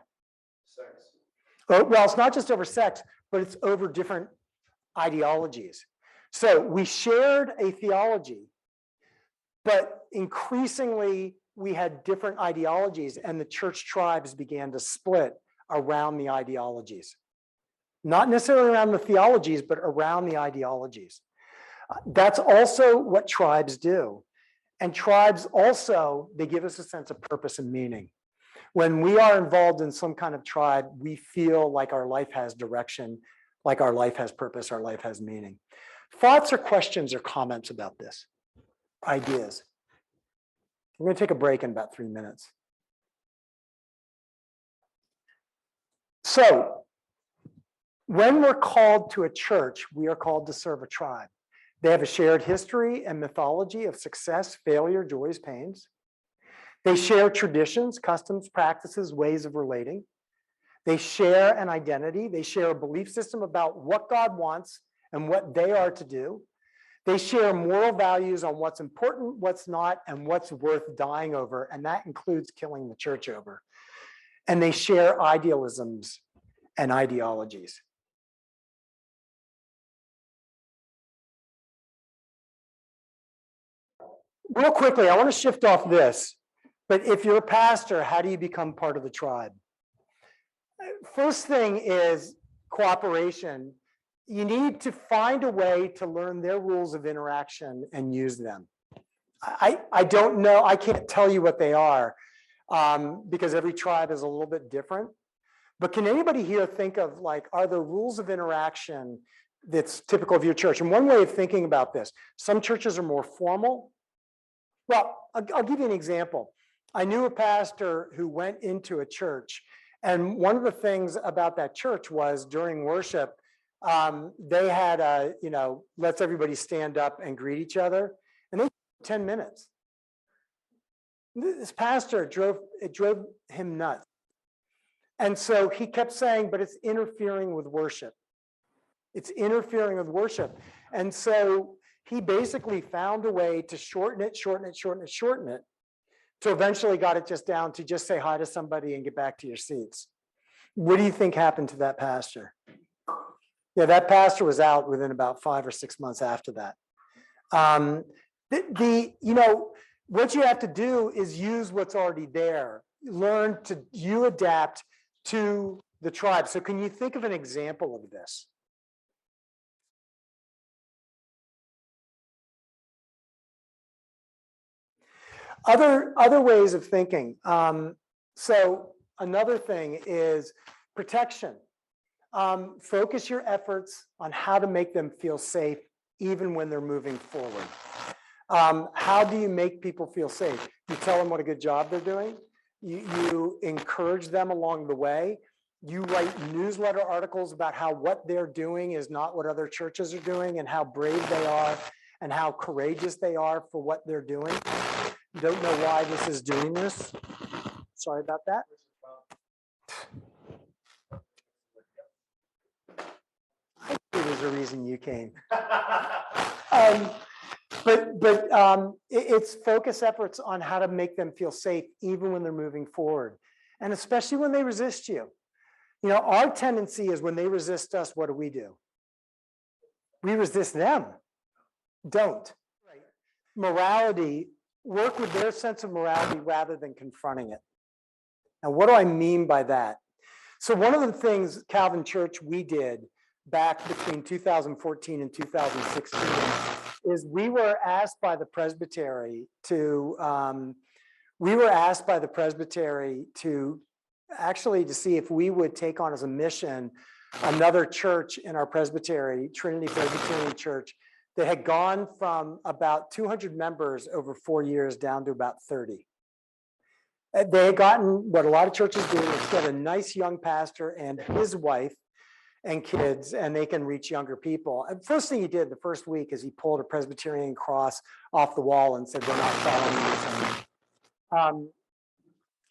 Sex. Well, it's not just over sex, but it's over different ideologies. So we shared a theology, but increasingly we had different ideologies, and the church tribes began to split around the ideologies. Not necessarily around the theologies, but around the ideologies. That's also what tribes do. And tribes also, they give us a sense of purpose and meaning. When we are involved in some kind of tribe, we feel like our life has direction, like our life has purpose, our life has meaning. Thoughts or questions or comments about this? Ideas? We're going to take a break in about 3 minutes. So, when we're called to a church, we are called to serve a tribe. They have a shared history and mythology of success, failure, joys, pains. They share traditions, customs, practices, ways of relating. They share an identity. They share a belief system about what God wants and what they are to do. They share moral values on what's important, what's not, and what's worth dying over, and that includes killing the church over. And they share idealisms and ideologies. Real quickly, I want to shift off this, but if you're a pastor, how do you become part of the tribe? First thing is cooperation. You need to find a way to learn their rules of interaction and use them. I don't know, I can't tell you what they are because every tribe is a little bit different. But can anybody here think of, like, are there rules of interaction that's typical of your church? And one way of thinking about this, some churches are more formal. Well, I'll give you an example. I knew a pastor who went into a church, and one of the things about that church was during worship, they had a, lets everybody stand up and greet each other, and they 10 minutes. This pastor it drove him nuts. And so he kept saying, but it's interfering with worship. It's interfering with worship. And so he basically found a way to shorten it, to eventually got it just down to just say hi to somebody and get back to your seats. What do you think happened to that pastor? Yeah, that pastor was out within about 5 or 6 months after that. What you have to do is use what's already there. Learn to, you adapt to the tribe. So can you think of an example of this? Other ways of thinking. So another thing is protection. Focus your efforts on how to make them feel safe even when they're moving forward. How do you make people feel safe? You tell them what a good job they're doing. You encourage them along the way. You write newsletter articles about how what they're doing is not what other churches are doing and how brave they are and how courageous they are for what they're doing. You don't know why this is doing this. Sorry about that. I think there's a reason you came. It's focus efforts on how to make them feel safe even when they're moving forward, and especially when they resist you. Our tendency is when they resist us, what do? We resist them. don't. Morality, work with their sense of morality rather than confronting it. Now, what do I mean by that? So one of the things Calvin Church we did back between 2014 and 2016 is we were asked by the presbytery to actually to see if we would take on as a mission another church in our presbytery, Trinity Presbyterian Church, that had gone from about 200 members over 4 years down to about 30. They had gotten what a lot of churches do is get a nice young pastor and his wife and kids, and they can reach younger people. And first thing he did the first week is he pulled a Presbyterian cross off the wall and said, "We're not following this."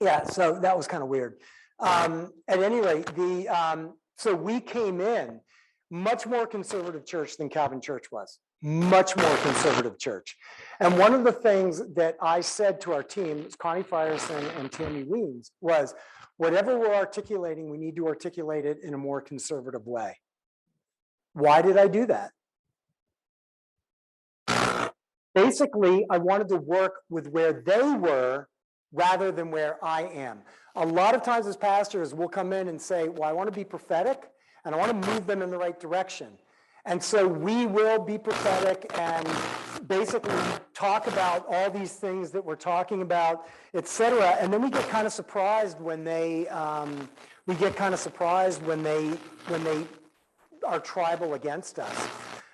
Yeah, so that was kind of weird. At any rate, so we came in much more conservative church than Calvin Church was. Much more conservative church. And one of the things that I said to our team, Connie Frierson and Tammy Weems, was whatever we're articulating, we need to articulate it in a more conservative way. Why did I do that? Basically, I wanted to work with where they were rather than where I am. A lot of times as pastors, we'll come in and say, well, I want to be prophetic and I want to move them in the right direction. And so we will be prophetic and basically talk about all these things that we're talking about, et cetera. And then we get kind of surprised when they are tribal against us.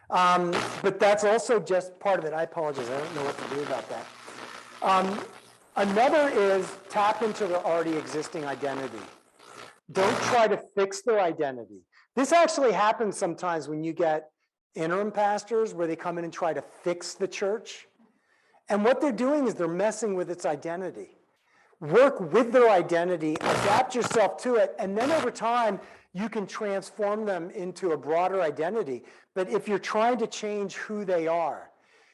But that's also just part of it. I apologize. I don't know what to do about that. Another is tap into their already existing identity. Don't try to fix their identity. This actually happens sometimes when you get interim pastors where they come in and try to fix the church. And what they're doing is they're messing with its identity. Work with their identity, adapt yourself to it, and then over time, you can transform them into a broader identity. But if you're trying to change who they are,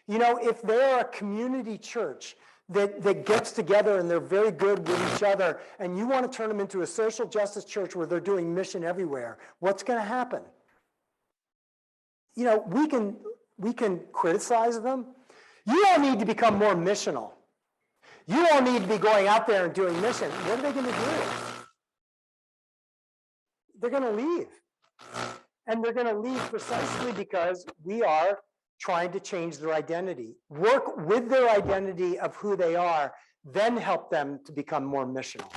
if they're a community church that gets together and they're very good with each other, and you want to turn them into a social justice church where they're doing mission everywhere, what's going to happen? We can criticize them. You all need to become more missional. You all need to be going out there and doing mission. What are they going to do? They're going to leave. And they're going to leave precisely because we are trying to change their identity. Work with their identity of who they are, then help them to become more missional.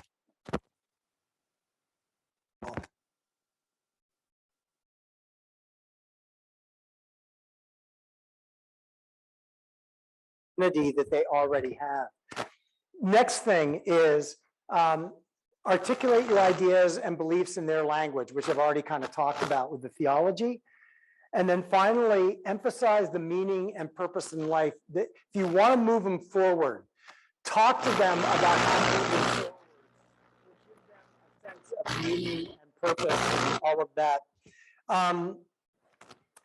That they already have. Next thing is articulate your ideas and beliefs in their language, which I've already kind of talked about with the theology. And then finally, emphasize the meaning and purpose in life. That if you want to move them forward, talk to them about how to move them forward. Give them a sense of meaning and purpose and all of that.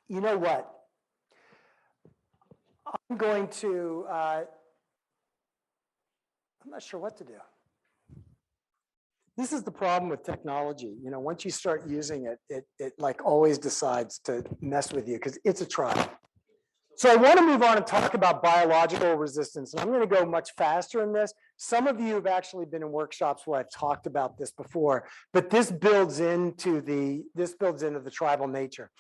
You know what? I'm going to, I'm not sure what to do. This is the problem with technology. Once you start using it, it like always decides to mess with you because it's a trial. So I want to move on and talk about biological resistance. And I'm going to go much faster in this. Some of you have actually been in workshops where I've talked about this before, but this builds into the tribal nature.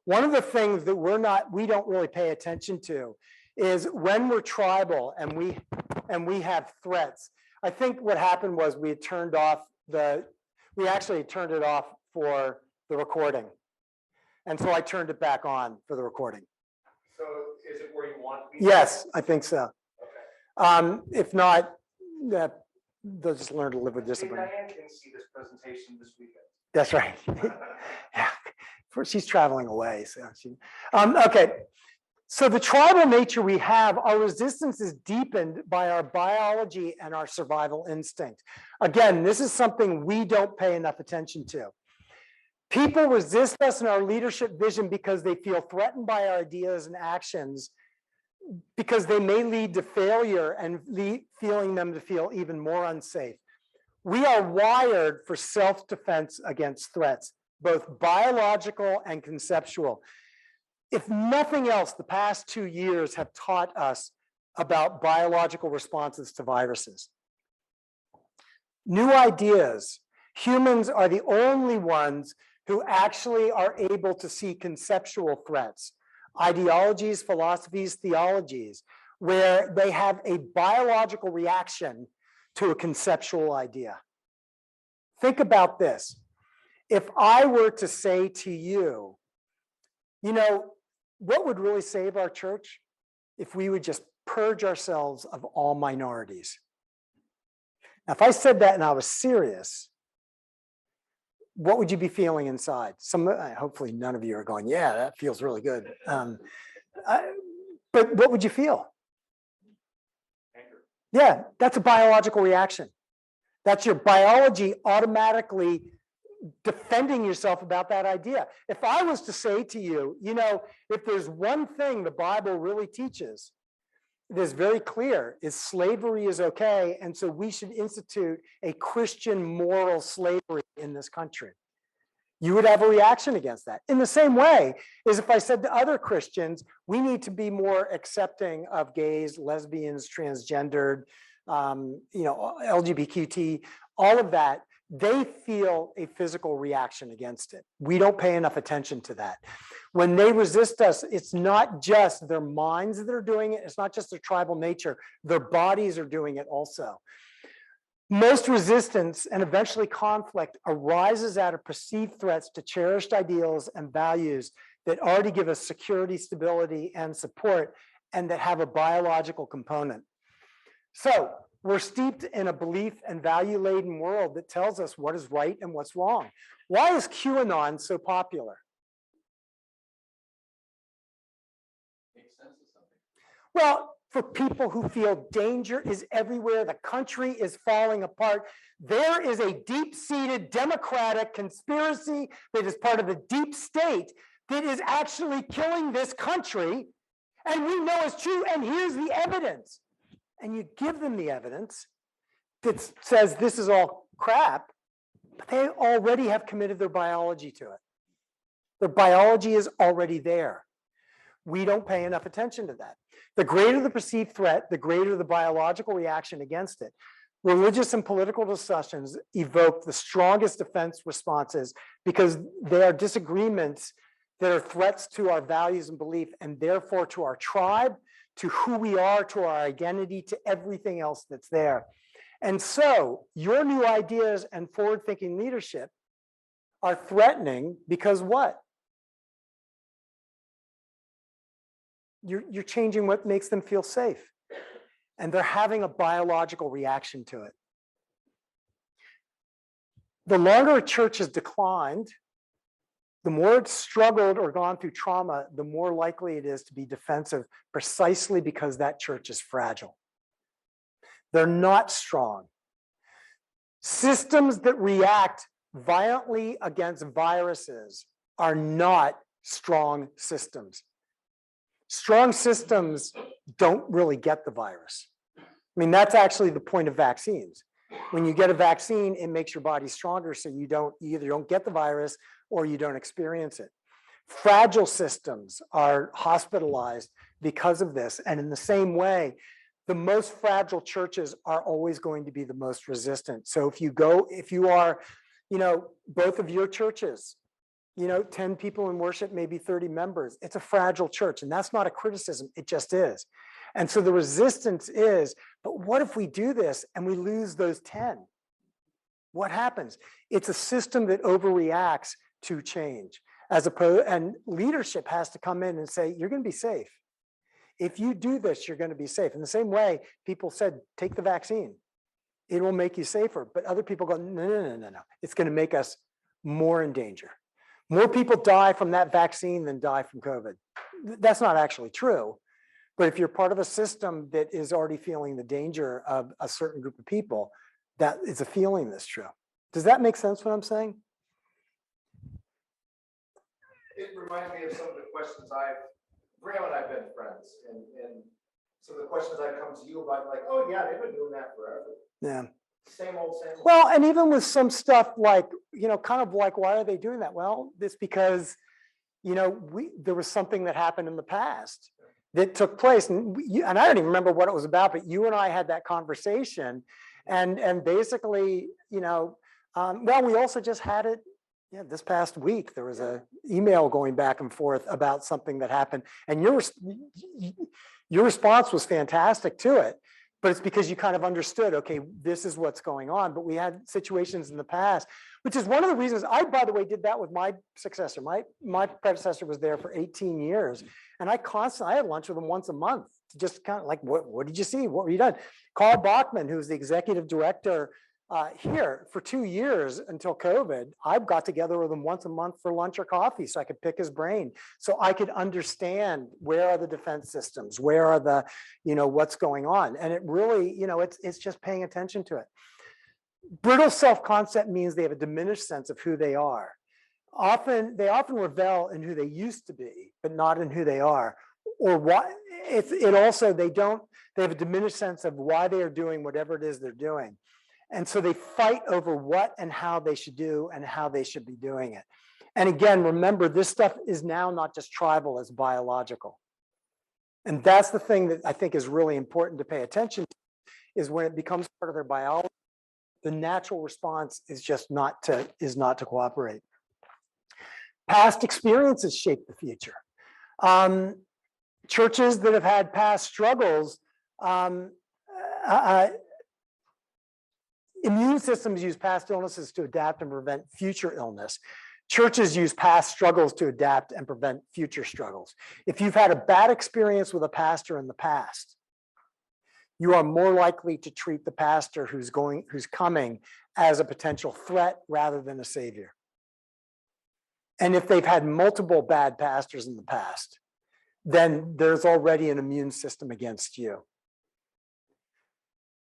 One of the things that we don't really pay attention to is when we're tribal and we have threats. I think what happened was we actually turned it off for the recording. And so I turned it back on for the recording. So is it where you want to be? Yes, I think so. Okay. If not, they'll just learn to live with discipline. Diane can see this presentation this weekend. That's right. Yeah, she's traveling away. So okay. So the tribal nature we have, our resistance is deepened by our biology and our survival instinct. Again, this is something we don't pay enough attention to. People resist us in our leadership vision because they feel threatened by our ideas and actions, because they may lead to failure and feeling them to feel even more unsafe. We are wired for self-defense against threats, both biological and conceptual. If nothing else, the past 2 years have taught us about biological responses to viruses. New ideas. Humans are the only ones who actually are able to see conceptual threats, ideologies, philosophies, theologies, where they have a biological reaction to a conceptual idea. Think about this. If I were to say to you, what would really save our church? If we would just purge ourselves of all minorities. Now, if I said that and I was serious, what would you be feeling inside? Hopefully none of you are going, yeah, that feels really good. But what would you feel? Anger. Yeah, that's a biological reaction. That's your biology automatically defending yourself about that idea. If I was to say to you, if there's one thing the Bible really teaches, it is very clear, is slavery is okay, and so we should institute a Christian moral slavery in this country. You would have a reaction against that. In the same way as if I said to other Christians, we need to be more accepting of gays, lesbians, transgendered, LGBTQ, all of that. They feel a physical reaction against it. We don't pay enough attention to that. When they resist us, it's not just their minds that are doing it. It's not just their tribal nature. Their bodies are doing it also. Most resistance and eventually conflict arises out of perceived threats to cherished ideals and values that already give us security, stability, and support, and that have a biological component. So we're steeped in a belief and value-laden world that tells us what is right and what's wrong. Why is QAnon so popular? Makes sense of something. Well, for people who feel danger is everywhere, the country is falling apart. There is a deep-seated democratic conspiracy that is part of the deep state that is actually killing this country, and we know it's true, and here's the evidence. And you give them the evidence that says this is all crap, but they already have committed their biology to it. Their biology is already there. We don't pay enough attention to that. The greater the perceived threat, the greater the biological reaction against it. Religious and political discussions evoke the strongest defense responses because they are disagreements that are threats to our values and belief, and therefore to our tribe, to who we are, to our identity, to everything else that's there. And so your new ideas and forward-thinking leadership are threatening because what? You're changing what makes them feel safe. And they're having a biological reaction to it. The longer a church has declined, the more it's struggled or gone through trauma, the more likely it is to be defensive, precisely because that church is fragile. They're not strong. Systems that react violently against viruses are not strong systems. Strong systems don't really get the virus. I mean, that's actually the point of vaccines. When you get a vaccine, it makes your body stronger, so you either don't get the virus or you don't experience it. Fragile systems are hospitalized because of this. And in the same way, the most fragile churches are always going to be the most resistant. So if you are, both of your churches, 10 people in worship, maybe 30 members, it's a fragile church. And that's not a criticism, it just is. And so the resistance is, but what if we do this and we lose those 10? What happens? It's a system that overreacts to change, and leadership has to come in and say, you're going to be safe. If you do this, you're going to be safe. In the same way, people said, take the vaccine. It will make you safer. But other people go, no. It's going to make us more in danger. More people die from that vaccine than die from COVID. That's not actually true. But if you're part of a system that is already feeling the danger of a certain group of people, that is a feeling that's true. Does that make sense what I'm saying? It reminds me of some of the questions Graham and I have been friends, and some of the questions I've come to you about, like, oh yeah, they've been doing that forever. Yeah. Same old. Well, and even with some stuff like, kind of like, why are they doing that? Well, it's because there was something that happened in the past that took place, and and I don't even remember what it was about, but you and I had that conversation, and basically, well, we also just had it. Yeah, this past week there was a email going back and forth about something that happened, and your response was fantastic to it. But it's because you kind of understood, okay, this is what's going on. But we had situations in the past, which is one of the reasons I, by the way, did that with my successor. My predecessor was there for 18 years. And I had lunch with him once a month, just kind of like, what did you see? What were you done? Carl Bachman, who's the executive director here for 2 years until COVID, I got together with him once a month for lunch or coffee so I could pick his brain, so I could understand where are the defense systems, where are the, what's going on. And it really, it's just paying attention to it. Brittle self-concept means they have a diminished sense of who they are. They often revel in who they used to be, but not in who they are. Or what they have a diminished sense of why they are doing whatever it is they're doing. And so they fight over what and how they should do and how they should be doing it. And again, remember, this stuff is now not just tribal, it's biological. And that's the thing that I think is really important to pay attention to, is when it becomes part of their biology, the natural response is just not to cooperate. Past experiences shape the future. Churches that have had past struggles, immune systems use past illnesses to adapt and prevent future illness. Churches use past struggles to adapt and prevent future struggles. If you've had a bad experience with a pastor in the past, you are more likely to treat the pastor who's coming as a potential threat rather than a savior. And if they've had multiple bad pastors in the past, then there's already an immune system against you.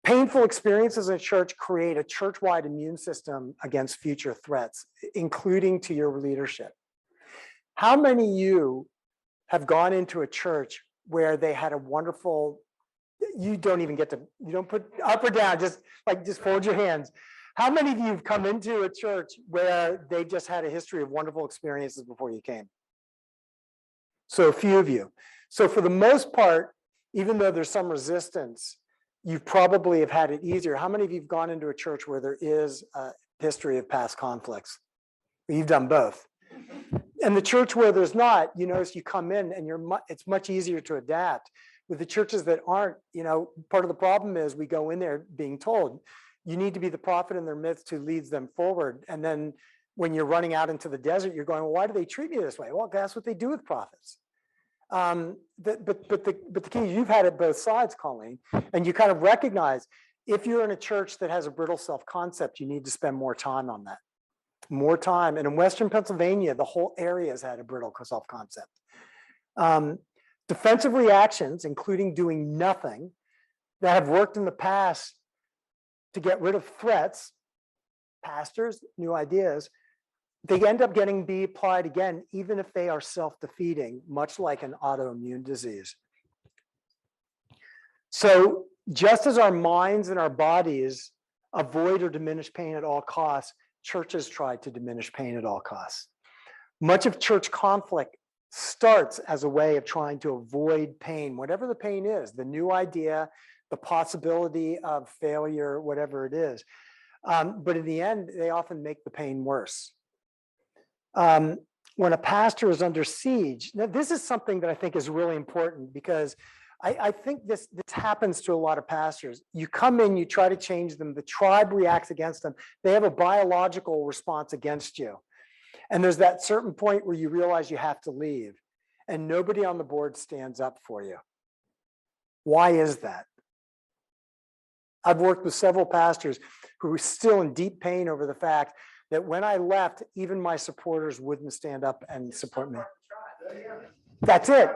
Painful experiences in church create a church-wide immune system against future threats, including to your leadership. How many of you have gone into a church where they had a wonderful, you don't put up or down, just fold your hands. How many of you have come into a church where they just had a history of wonderful experiences before you came? So a few of you. So for the most part, even though there's some resistance, you probably have had it easier. How many of you have gone into a church where there is a history of past conflicts? You've done both. And the church where there's not, you notice you come in and it's much easier to adapt. With the churches that aren't, part of the problem is we go in there being told, you need to be the prophet in their midst who leads them forward. And then when you're running out into the desert, you're going, well, why do they treat me this way? Well, that's what they do with prophets. But the key, you've had it both sides, Colleen, and you kind of recognize if you're in a church that has a brittle self-concept, you need to spend more time on that. More time. And in Western Pennsylvania, the whole area has had a brittle self-concept. Defensive reactions, including doing nothing, that have worked in the past to get rid of threats, pastors, new ideas, they end up be applied again, even if they are self-defeating, much like an autoimmune disease. So just as our minds and our bodies avoid or diminish pain at all costs, churches try to diminish pain at all costs. Much of church conflict starts as a way of trying to avoid pain, whatever the pain is, the new idea, the possibility of failure, whatever it is. But in the end, they often make the pain worse. When a pastor is under siege, now this is something that I think is really important, because I think this happens to a lot of pastors. You come in, you try to change them, the tribe reacts against them. They have a biological response against you. And there's that certain point where you realize you have to leave, and nobody on the board stands up for you. Why is that? I've worked with several pastors who are still in deep pain over the fact that when I left, even my supporters wouldn't stand up and support me. That's it.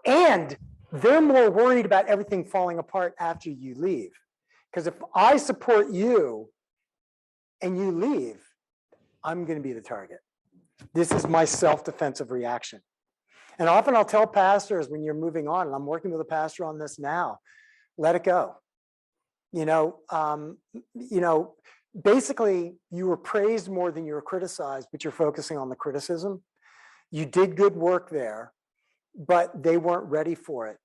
And they're more worried about everything falling apart after you leave. Because if I support you and you leave, I'm going to be the target. This is my self-defensive reaction. And often I'll tell pastors when you're moving on, and I'm working with a pastor on this now, let it go. Basically, you were praised more than you were criticized, but you're focusing on the criticism. You did good work there, but they weren't ready for it.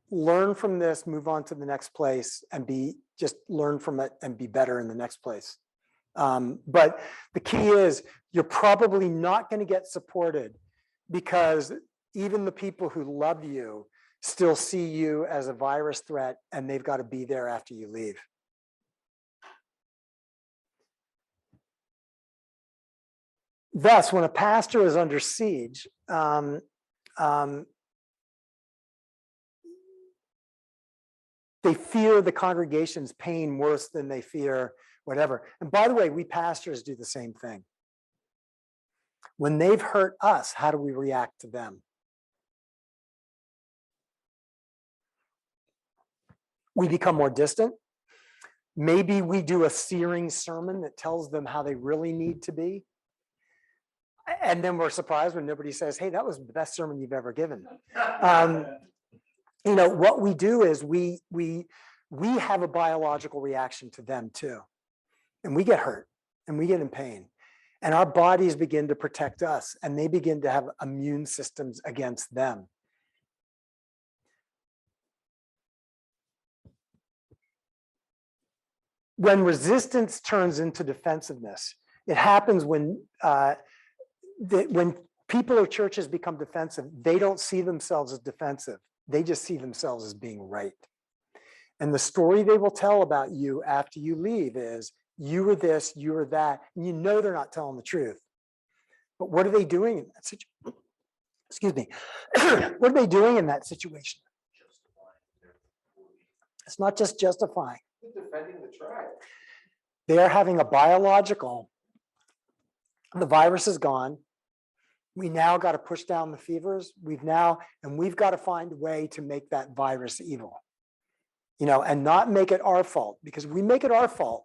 Learn from this, move on to the next place, and just learn from it and be better in the next place. But the key is you're probably not going to get supported because even the people who love you still see you as a virus threat, and they've got to be there after you leave. Thus, when a pastor is under siege, they fear the congregation's pain worse than they fear whatever. And by the way, we pastors do the same thing. When they've hurt us, how do we react to them? We become more distant. Maybe we do a searing sermon that tells them how they really need to be. And then we're surprised when nobody says, hey, that was the best sermon you've ever given. What we do is we have a biological reaction to them too. And we get hurt and we get in pain. And our bodies begin to protect us, and they begin to have immune systems against them. When resistance turns into defensiveness, it happens when people or churches become defensive. They don't see themselves as defensive. They just see themselves as being right. And the story they will tell about you after you leave is, you were this, you were that, and you know they're not telling the truth. But what are they doing in that situation? Excuse me. What are they doing in that situation? It's not just justifying. Defending the tribe. They are having a biological, the virus is gone. We now got to push down the fevers. We've got to find a way to make that virus evil, and not make it our fault, because if we make it our fault,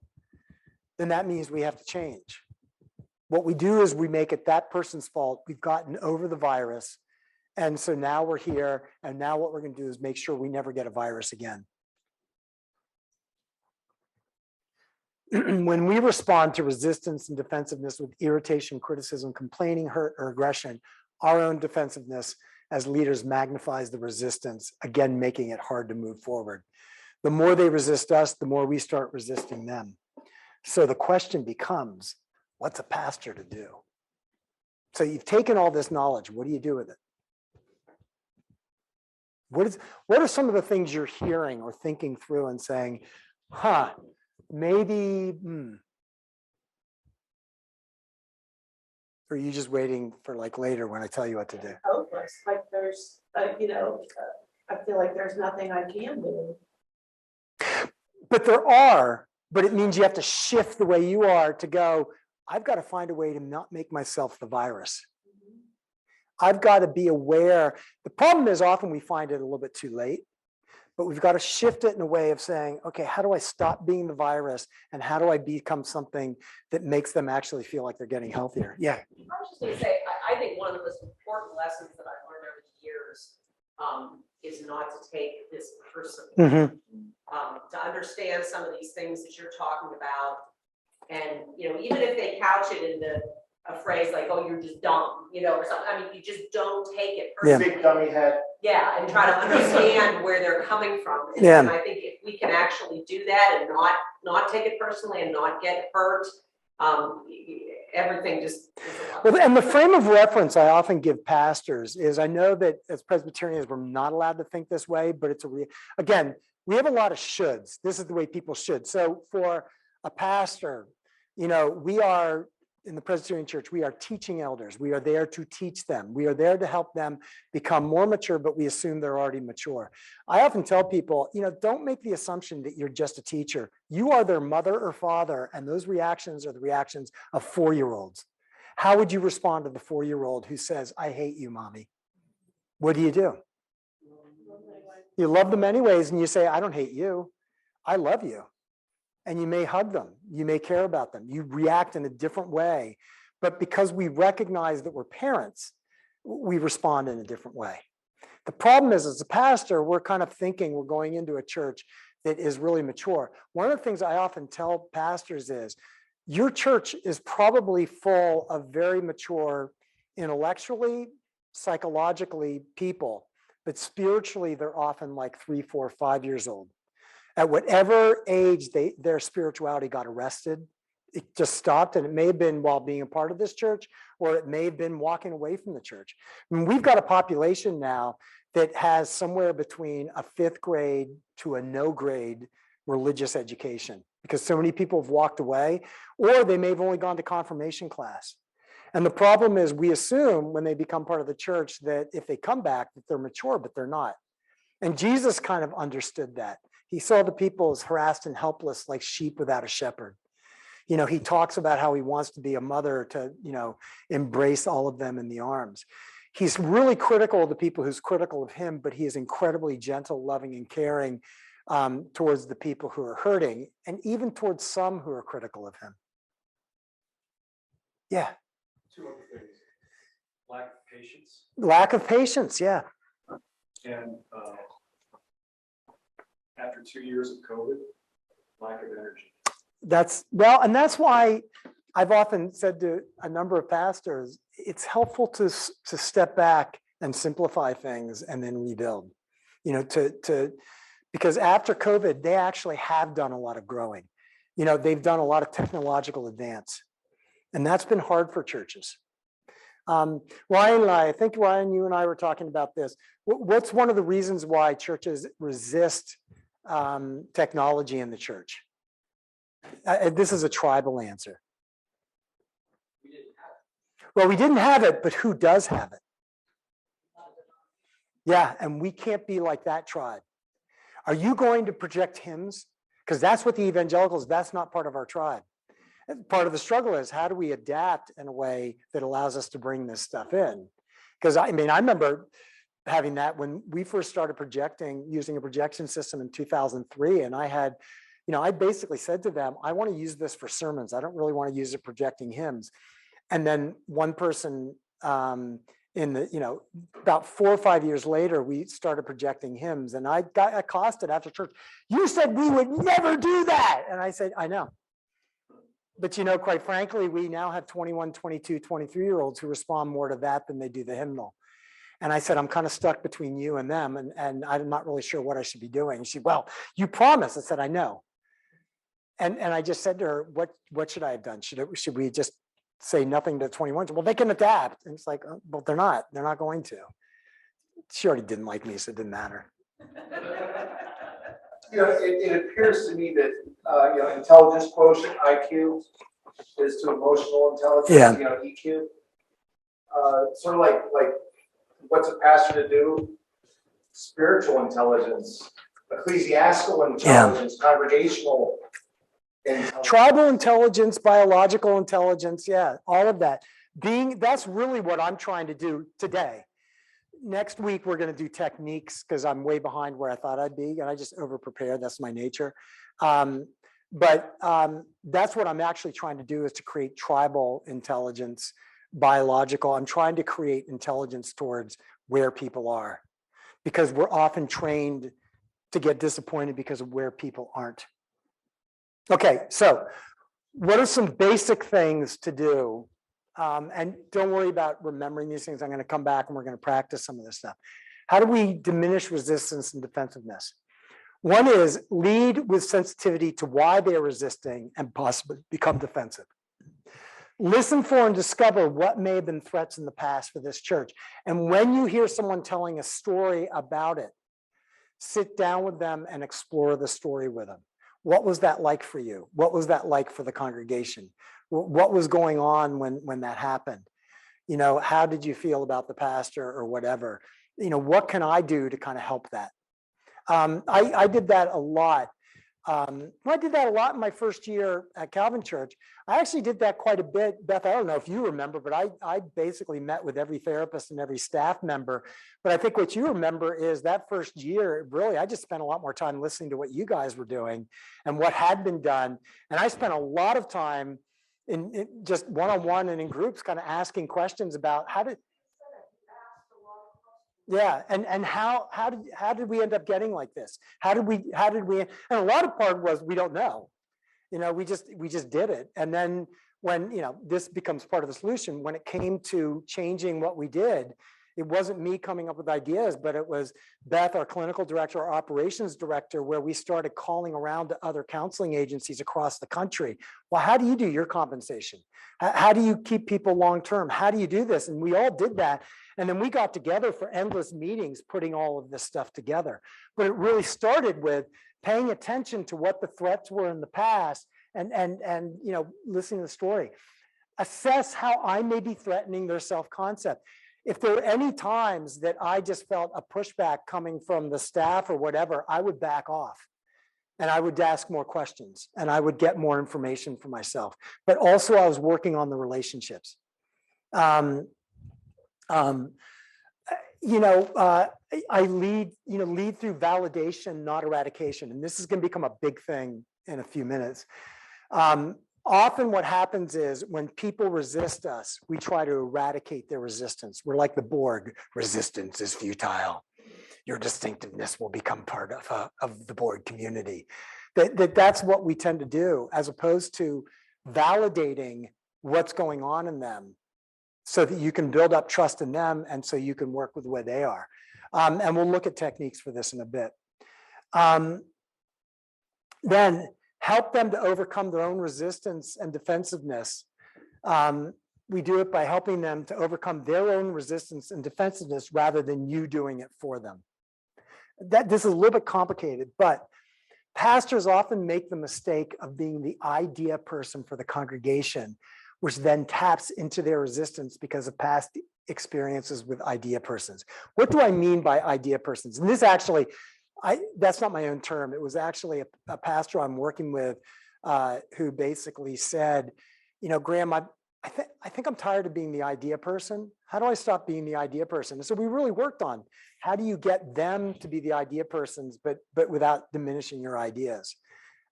then that means we have to change. What we do is we make it that person's fault. We've gotten over the virus. And so now we're here. And now what we're going to do is make sure we never get a virus again. When we respond to resistance and defensiveness with irritation, criticism, complaining, hurt, or aggression, our own defensiveness as leaders magnifies the resistance, again, making it hard to move forward. The more they resist us, the more we start resisting them. So the question becomes, what's a pastor to do? So you've taken all this knowledge. What do you do with it? What are some of the things you're hearing or thinking through and saying, maybe, or are you just waiting for later when I tell you what to do? Hopeless, there's, I feel like there's nothing I can do. But there are, but it means you have to shift the way you are to go, I've got to find a way to not make myself the virus. I've got to be aware. The problem is often we find it a little bit too late, but we've got to shift it in a way of saying, okay, how do I stop being the virus, and how do I become something that makes them actually feel like they're getting healthier? Yeah. I was just going to say, I think one of the most important lessons that I've learned over the years is not to take this personally. To understand some of these things that you're talking about, and even if they couch it in a phrase like, "Oh, you're just dumb," or something. I mean, you just don't take it personally. Big dummy head. Yeah, and try to understand where they're coming from. And I think if we can actually do that and not take it personally and not get hurt, everything just. Well, and the frame of reference I often give pastors is, I know that as Presbyterians we're not allowed to think this way, but it's again, we have a lot of shoulds. This is the way people should. So for a pastor, we are in the Presbyterian Church, we are teaching elders. We are there to teach them. We are there to help them become more mature, but we assume they're already mature. I often tell people, don't make the assumption that you're just a teacher. You are their mother or father, and those reactions are the reactions of 4-year-olds. How would you respond to the 4-year-old who says, I hate you, mommy? What do? You love them anyways, and you say, I don't hate you. I love you. And you may hug them. You may care about them. You react in a different way. But because we recognize that we're parents, we respond in a different way. The problem is, as a pastor, we're kind of thinking we're going into a church that is really mature. One of the things I often tell pastors is, your church is probably full of very mature intellectually, psychologically people, but spiritually, they're often like 3, 4, 5 years old. At whatever age their spirituality got arrested, it just stopped. And it may have been while being a part of this church, or it may have been walking away from the church. I mean, we've got a population now that has somewhere between a 5th grade to a no grade religious education, because so many people have walked away, or they may have only gone to confirmation class. And the problem is, we assume when they become part of the church that if they come back, that they're mature, but they're not. And Jesus kind of understood that. He saw the people as harassed and helpless, like sheep without a shepherd. You know, he talks about how he wants to be a mother to, you know, embrace all of them in the arms. He's really critical of the people who's critical of him, but he is incredibly gentle, loving, and caring towards the people who are hurting, and even towards some who are critical of him. Yeah. 2 other things. Lack of patience Lack of patience, yeah. and after 2 years of COVID, lack of energy. That's why I've often said to a number of pastors, it's helpful to step back and simplify things and then rebuild. You know, because after COVID, they actually have done a lot of growing. You know, they've done a lot of technological advance, and that's been hard for churches. Ryan and I think Ryan, you and I were talking about this. What's one of the reasons why churches resist technology in the church? This is a tribal answer. Well, we didn't have it, but who does have it? Yeah, and we can't be like that tribe. Are you going to project hymns? Because that's what the evangelicals, that's not part of our tribe. Part of the struggle is, how do we adapt in a way that allows us to bring this stuff in? Because I mean, I remember having that when we first started projecting, using a projection system in 2003. And I had, you know, I basically said to them, I want to use this for sermons. I don't really want to use it projecting hymns. And then one person in the, you know, about 4 or 5 years later, we started projecting hymns, and I got accosted after church. You said we would never do that. And I said, I know. But, you know, quite frankly, we now have 21, 22, 23-year-olds who respond more to that than they do the hymnal. And I said, I'm kind of stuck between you and them, and I'm not really sure what I should be doing. And she said, well, you promised. I said, I know. And I just said to her, what should I have done? Should we just say nothing to 21? Well, they can adapt. And it's like, oh, well, they're not going to. She already didn't like me, so it didn't matter. You know, it appears to me that, you know, intelligence quotient, IQ, is to emotional intelligence, Yeah. you know, EQ. Sort of like what's a pastor to do? Spiritual intelligence, ecclesiastical intelligence, congregational intelligence. Tribal intelligence, biological intelligence, yeah, all of that. That's really what I'm trying to do today. Next week, we're going to do techniques, because I'm way behind where I thought I'd be, and I just over-prepare. That's my nature. But that's what I'm actually trying to do, is to create tribal intelligence, biological. I'm trying to create intelligence towards where people are, because we're often trained to get disappointed because of where people aren't. Okay, so what are some basic things to do? And don't worry about remembering these things. I'm going to come back and we're going to practice some of this stuff. How do we diminish resistance and defensiveness? One is lead with sensitivity to why they're resisting and possibly become defensive. Listen for and discover what may have been threats in the past for this church. And when you hear someone telling a story about it, sit down with them and explore the story with them. What was that like for you? What was that like for the congregation? What was going on when that happened? You know, how did you feel about the pastor or whatever? You know, what can I do to kind of help that? I did that a lot. I did that a lot in my first year at Calvin Church. I actually did that quite a bit. Beth, I don't know if you remember, but I basically met with every therapist and every staff member. But I think what you remember is that first year, really, I just spent a lot more time listening to what you guys were doing and what had been done. And I spent a lot of time in just one-on-one and in groups kind of asking questions about how did and how did we end up getting like this? How did we and a lot of part was we don't know. You know, we just did it. And then when, this becomes part of the solution, when it came to changing what we did, it wasn't me coming up with ideas, but it was Beth, our clinical director, our operations director, where we started calling around to other counseling agencies across the country. Well, how do you do your compensation? How do you keep people long-term? How do you do this? And we all did that. And then we got together for endless meetings, putting all of this stuff together. But it really started with paying attention to what the threats were in the past and listening to the story. Assess how I may be threatening their self-concept. If there were any times that I just felt a pushback coming from the staff or whatever, I would back off and I would ask more questions and I would get more information for myself. But also I was working on the relationships. I lead through validation, not eradication. And this is going to become a big thing in a few minutes. Often what happens is when people resist us, we try to eradicate their resistance. We're like the Borg. Resistance is futile. Your distinctiveness will become part of the Borg community. That's what we tend to do, as opposed to validating what's going on in them so that you can build up trust in them and so you can work with the way they are. And we'll look at techniques for this in a bit. Then help them to overcome their own resistance and defensiveness. We do it by helping them to overcome their own resistance and defensiveness rather than you doing it for them. This is a little bit complicated, but pastors often make the mistake of being the idea person for the congregation, which then taps into their resistance because of past experiences with idea persons. What do I mean by idea persons? And this actually, that's not my own term. It was actually a pastor I'm working with who basically said, Graham, I think I'm tired of being the idea person. How do I stop being the idea person? And so we really worked on how do you get them to be the idea persons, but without diminishing your ideas.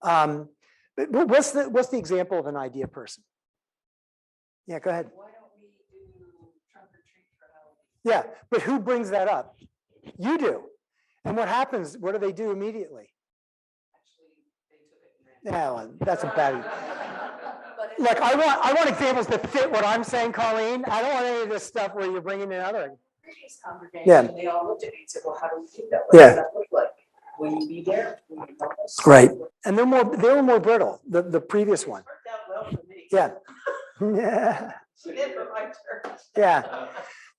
But what's the example of an idea person? Yeah, go ahead. Why don't we do trunk or treat for Halloween? Yeah, but who brings that up? You do. And what happens? What do they do immediately? Actually, they took it and ran. Yeah, well, that's a bad. But Look, I want examples that fit what I'm saying, Colleen. I don't want any of this stuff where you're bringing in other. previous congregation, Yeah. they all looked at me and said, well, how do we keep that? What Yeah. does that look like? Will you be there? Will you help us? Right. And they were more brittle. The previous one. Worked out well for me. Yeah. Yeah. She did for my church. Yeah.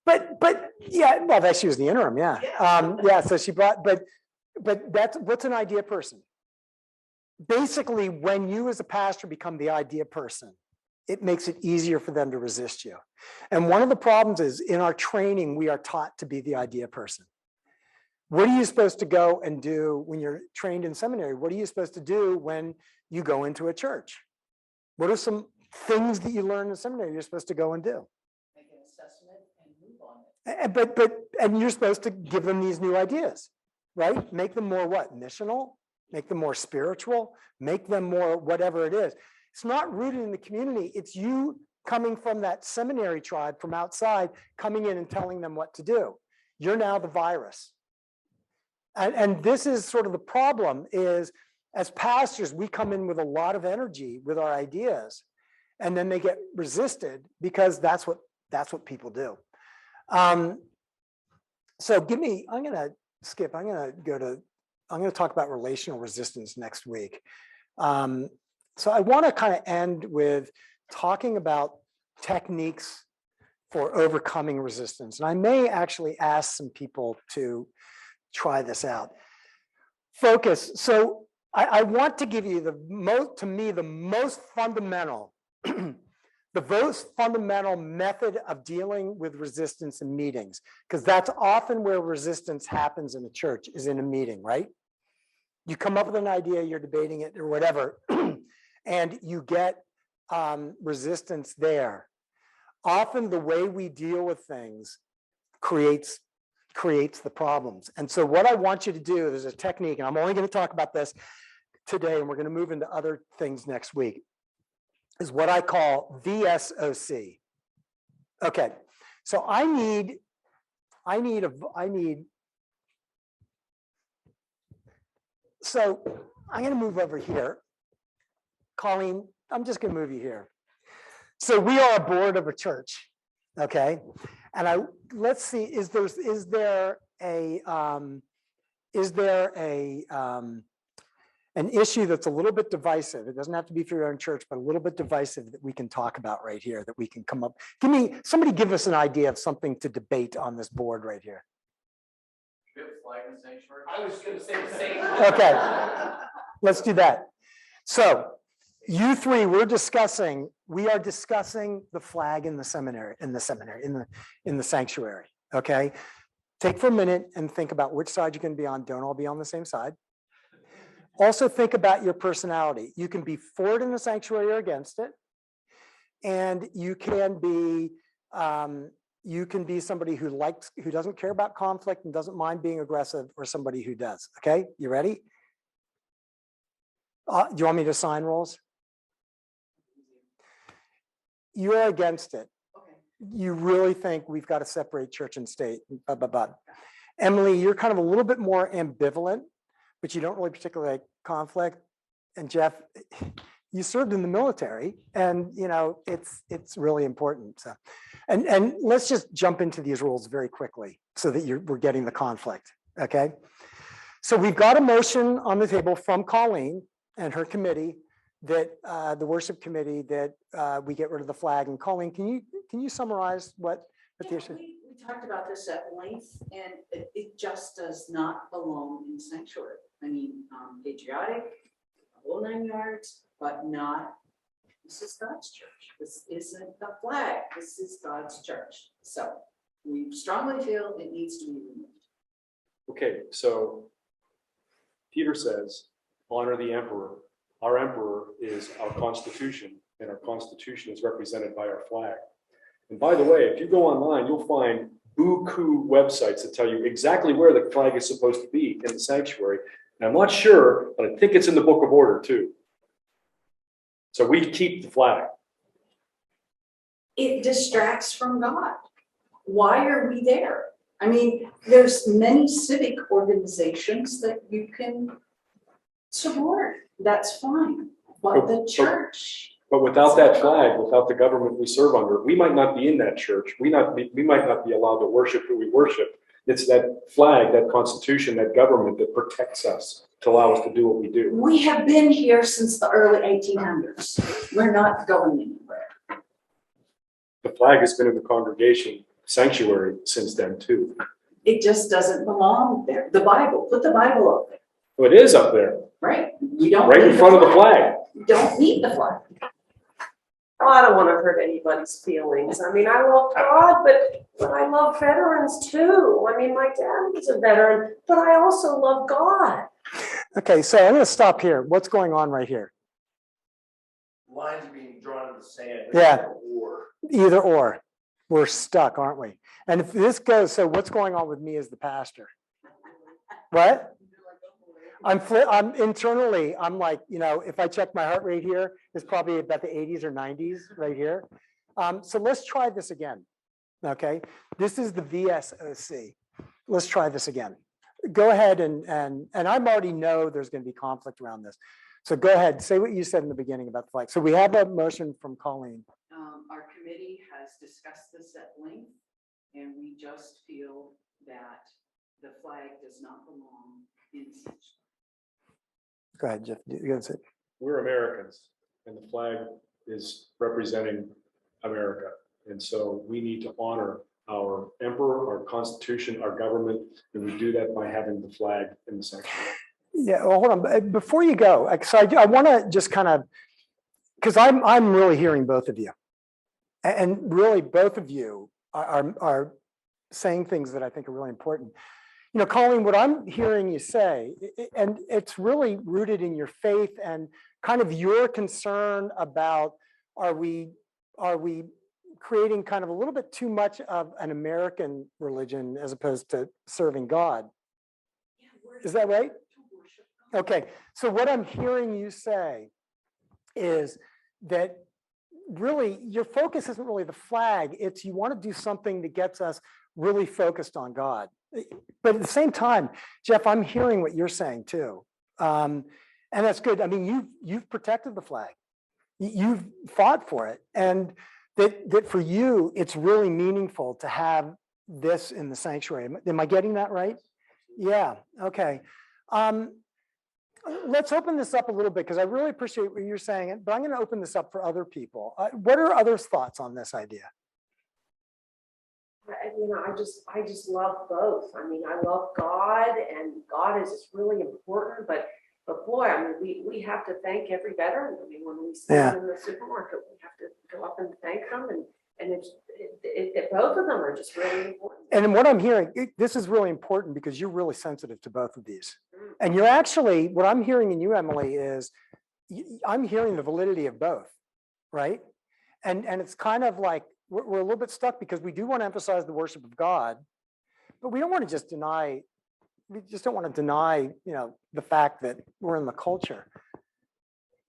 But yeah, well, that she was the interim. Yeah. Yeah. So she brought, but that's what's an idea person. Basically, when you as a pastor become the idea person, it makes it easier for them to resist you. And one of the problems is in our training, we are taught to be the idea person. What are you supposed to go and do when you're trained in seminary? What are you supposed to do when you go into a church? What are some things that you learn in seminary you're supposed to go and do? Make an assessment and move on it. And you're supposed to give them these new ideas, right? Make them more what? Missional? Make them more spiritual? Make them more whatever it is. It's not rooted in the community. It's you coming from that seminary tribe from outside, coming in and telling them what to do. You're now the virus. And this is sort of the problem is as pastors, we come in with a lot of energy with our ideas, and then they get resisted because that's what people do. So I'm going to talk about relational resistance next week. So I want to kind of end with talking about techniques for overcoming resistance. And I may actually ask some people to try this out. Focus. So I want to give you the most fundamental, the most fundamental method of dealing with resistance in meetings, because that's often where resistance happens in a church is in a meeting, right? You come up with an idea, you're debating it or whatever, and you get resistance there. Often the way we deal with things creates the problems. And so what I want you to do, there's a technique, and I'm only going to talk about this today, and we're going to move into other things next week, is what I call VSOC. Okay, so I need, so I'm going to move over here. Colleen, I'm just going to move you here. So we are a board of a church, okay? And let's see, is there an issue that's a little bit divisive? It doesn't have to be for your own church, but a little bit divisive that we can talk about right here, that we can come up. Somebody give us an idea of something to debate on this board right here. We have a flag in the sanctuary. I was gonna say the same. Okay, let's do that. So you three, we are discussing the flag in the sanctuary, okay? Take for a minute and think about which side you're going to be on. Don't all be on the same side. Also think about your personality. You can be for it in the sanctuary or against it. And you can be somebody who doesn't care about conflict and doesn't mind being aggressive, or somebody who does. Okay, you ready? Do you want me to assign roles? You're against it. Okay. You really think we've got to separate church and state. Emily, you're kind of a little bit more ambivalent, but you don't really particularly like conflict. And Jeff, you served in the military, and it's really important. So, and let's just jump into these rules very quickly so that we're getting the conflict. Okay. So we've got a motion on the table from Colleen and her committee, that the worship committee, that we get rid of the flag. And Colleen, can you summarize what the issue? We talked about this at length, and it just does not belong in sanctuary. I mean, patriotic, the whole 9 yards, but not. This is God's church. This isn't the flag. This is God's church. So we strongly feel it needs to be removed. Okay, so Peter says, honor the emperor. Our emperor is our Constitution, and our Constitution is represented by our flag. And by the way, if you go online, you'll find buku websites that tell you exactly where the flag is supposed to be in the sanctuary. And I'm not sure, but I think it's in the Book of Order too. So we keep the flag. It distracts from God. Why are we there? I mean, there's many civic organizations that you can support. That's fine. But the church. But without that flag, without the government we serve under, we might not be in that church. We might not be allowed to worship who we worship. It's that flag, that Constitution, that government that protects us to allow us to do what we do. We have been here since the early 1800s. We're not going anywhere. The flag has been in the congregation sanctuary since then too. It just doesn't belong there. The Bible, put the Bible up there, Well, it is up there, right? We don't. right in need front of the flag. We don't need the flag. Well, I don't want to hurt anybody's feelings. I mean, I love God, but I love veterans too. I mean, my dad was a veteran, but I also love God. Okay, so I'm going to stop here. What's going on right here? Lines being drawn in the sand. Yeah. Or. Either or. We're stuck, aren't we? And if this goes, so what's going on with me as the pastor? What? I'm internally, I'm like, if I check my heart rate here, it's probably about the 80s or 90s right here. So let's try this again. Okay, this is the VSOC. Let's try this again. Go ahead and I already know there's going to be conflict around this. So go ahead, say what you said in the beginning about the flag. So we have a motion from Colleen. Our committee has discussed this at length, and we just feel that the flag does not belong in sanctuary. Go ahead, Jeff. You gotta say. We're Americans, and the flag is representing America. And so we need to honor our emperor, our Constitution, our government, and we do that by having the flag in the sanctuary. Yeah, well, hold on. Before you go, so I want to just kind of, because I'm really hearing both of you, and really both of you are saying things that I think are really important. Colleen, what I'm hearing you say, and it's really rooted in your faith and kind of your concern about, are we creating kind of a little bit too much of an American religion as opposed to serving God? Is that right? Okay, so what I'm hearing you say is that really your focus isn't really the flag, it's you want to do something that gets us really focused on God. But at the same time, Jeff, I'm hearing what you're saying too. And that's good. I mean, you've protected the flag. You've fought for it, and that for you, it's really meaningful to have this in the sanctuary. Am I getting that right? Yeah, okay. Let's open this up a little bit because I really appreciate what you're saying, but I'm going to open this up for other people. What are others' thoughts on this idea? I just love both. I mean, I love God, and God is really important, but boy, I mean, we have to thank every veteran. I mean, when we see them in the supermarket, we have to go up and thank them, and both of them are just really important. And what I'm hearing, this is really important because you're really sensitive to both of these. And you're actually, what I'm hearing in you, Emily, is I'm hearing the validity of both, right? And it's kind of like, we're a little bit stuck because we do want to emphasize the worship of God, but we don't want to just deny, we just don't want to deny, the fact that we're in the culture.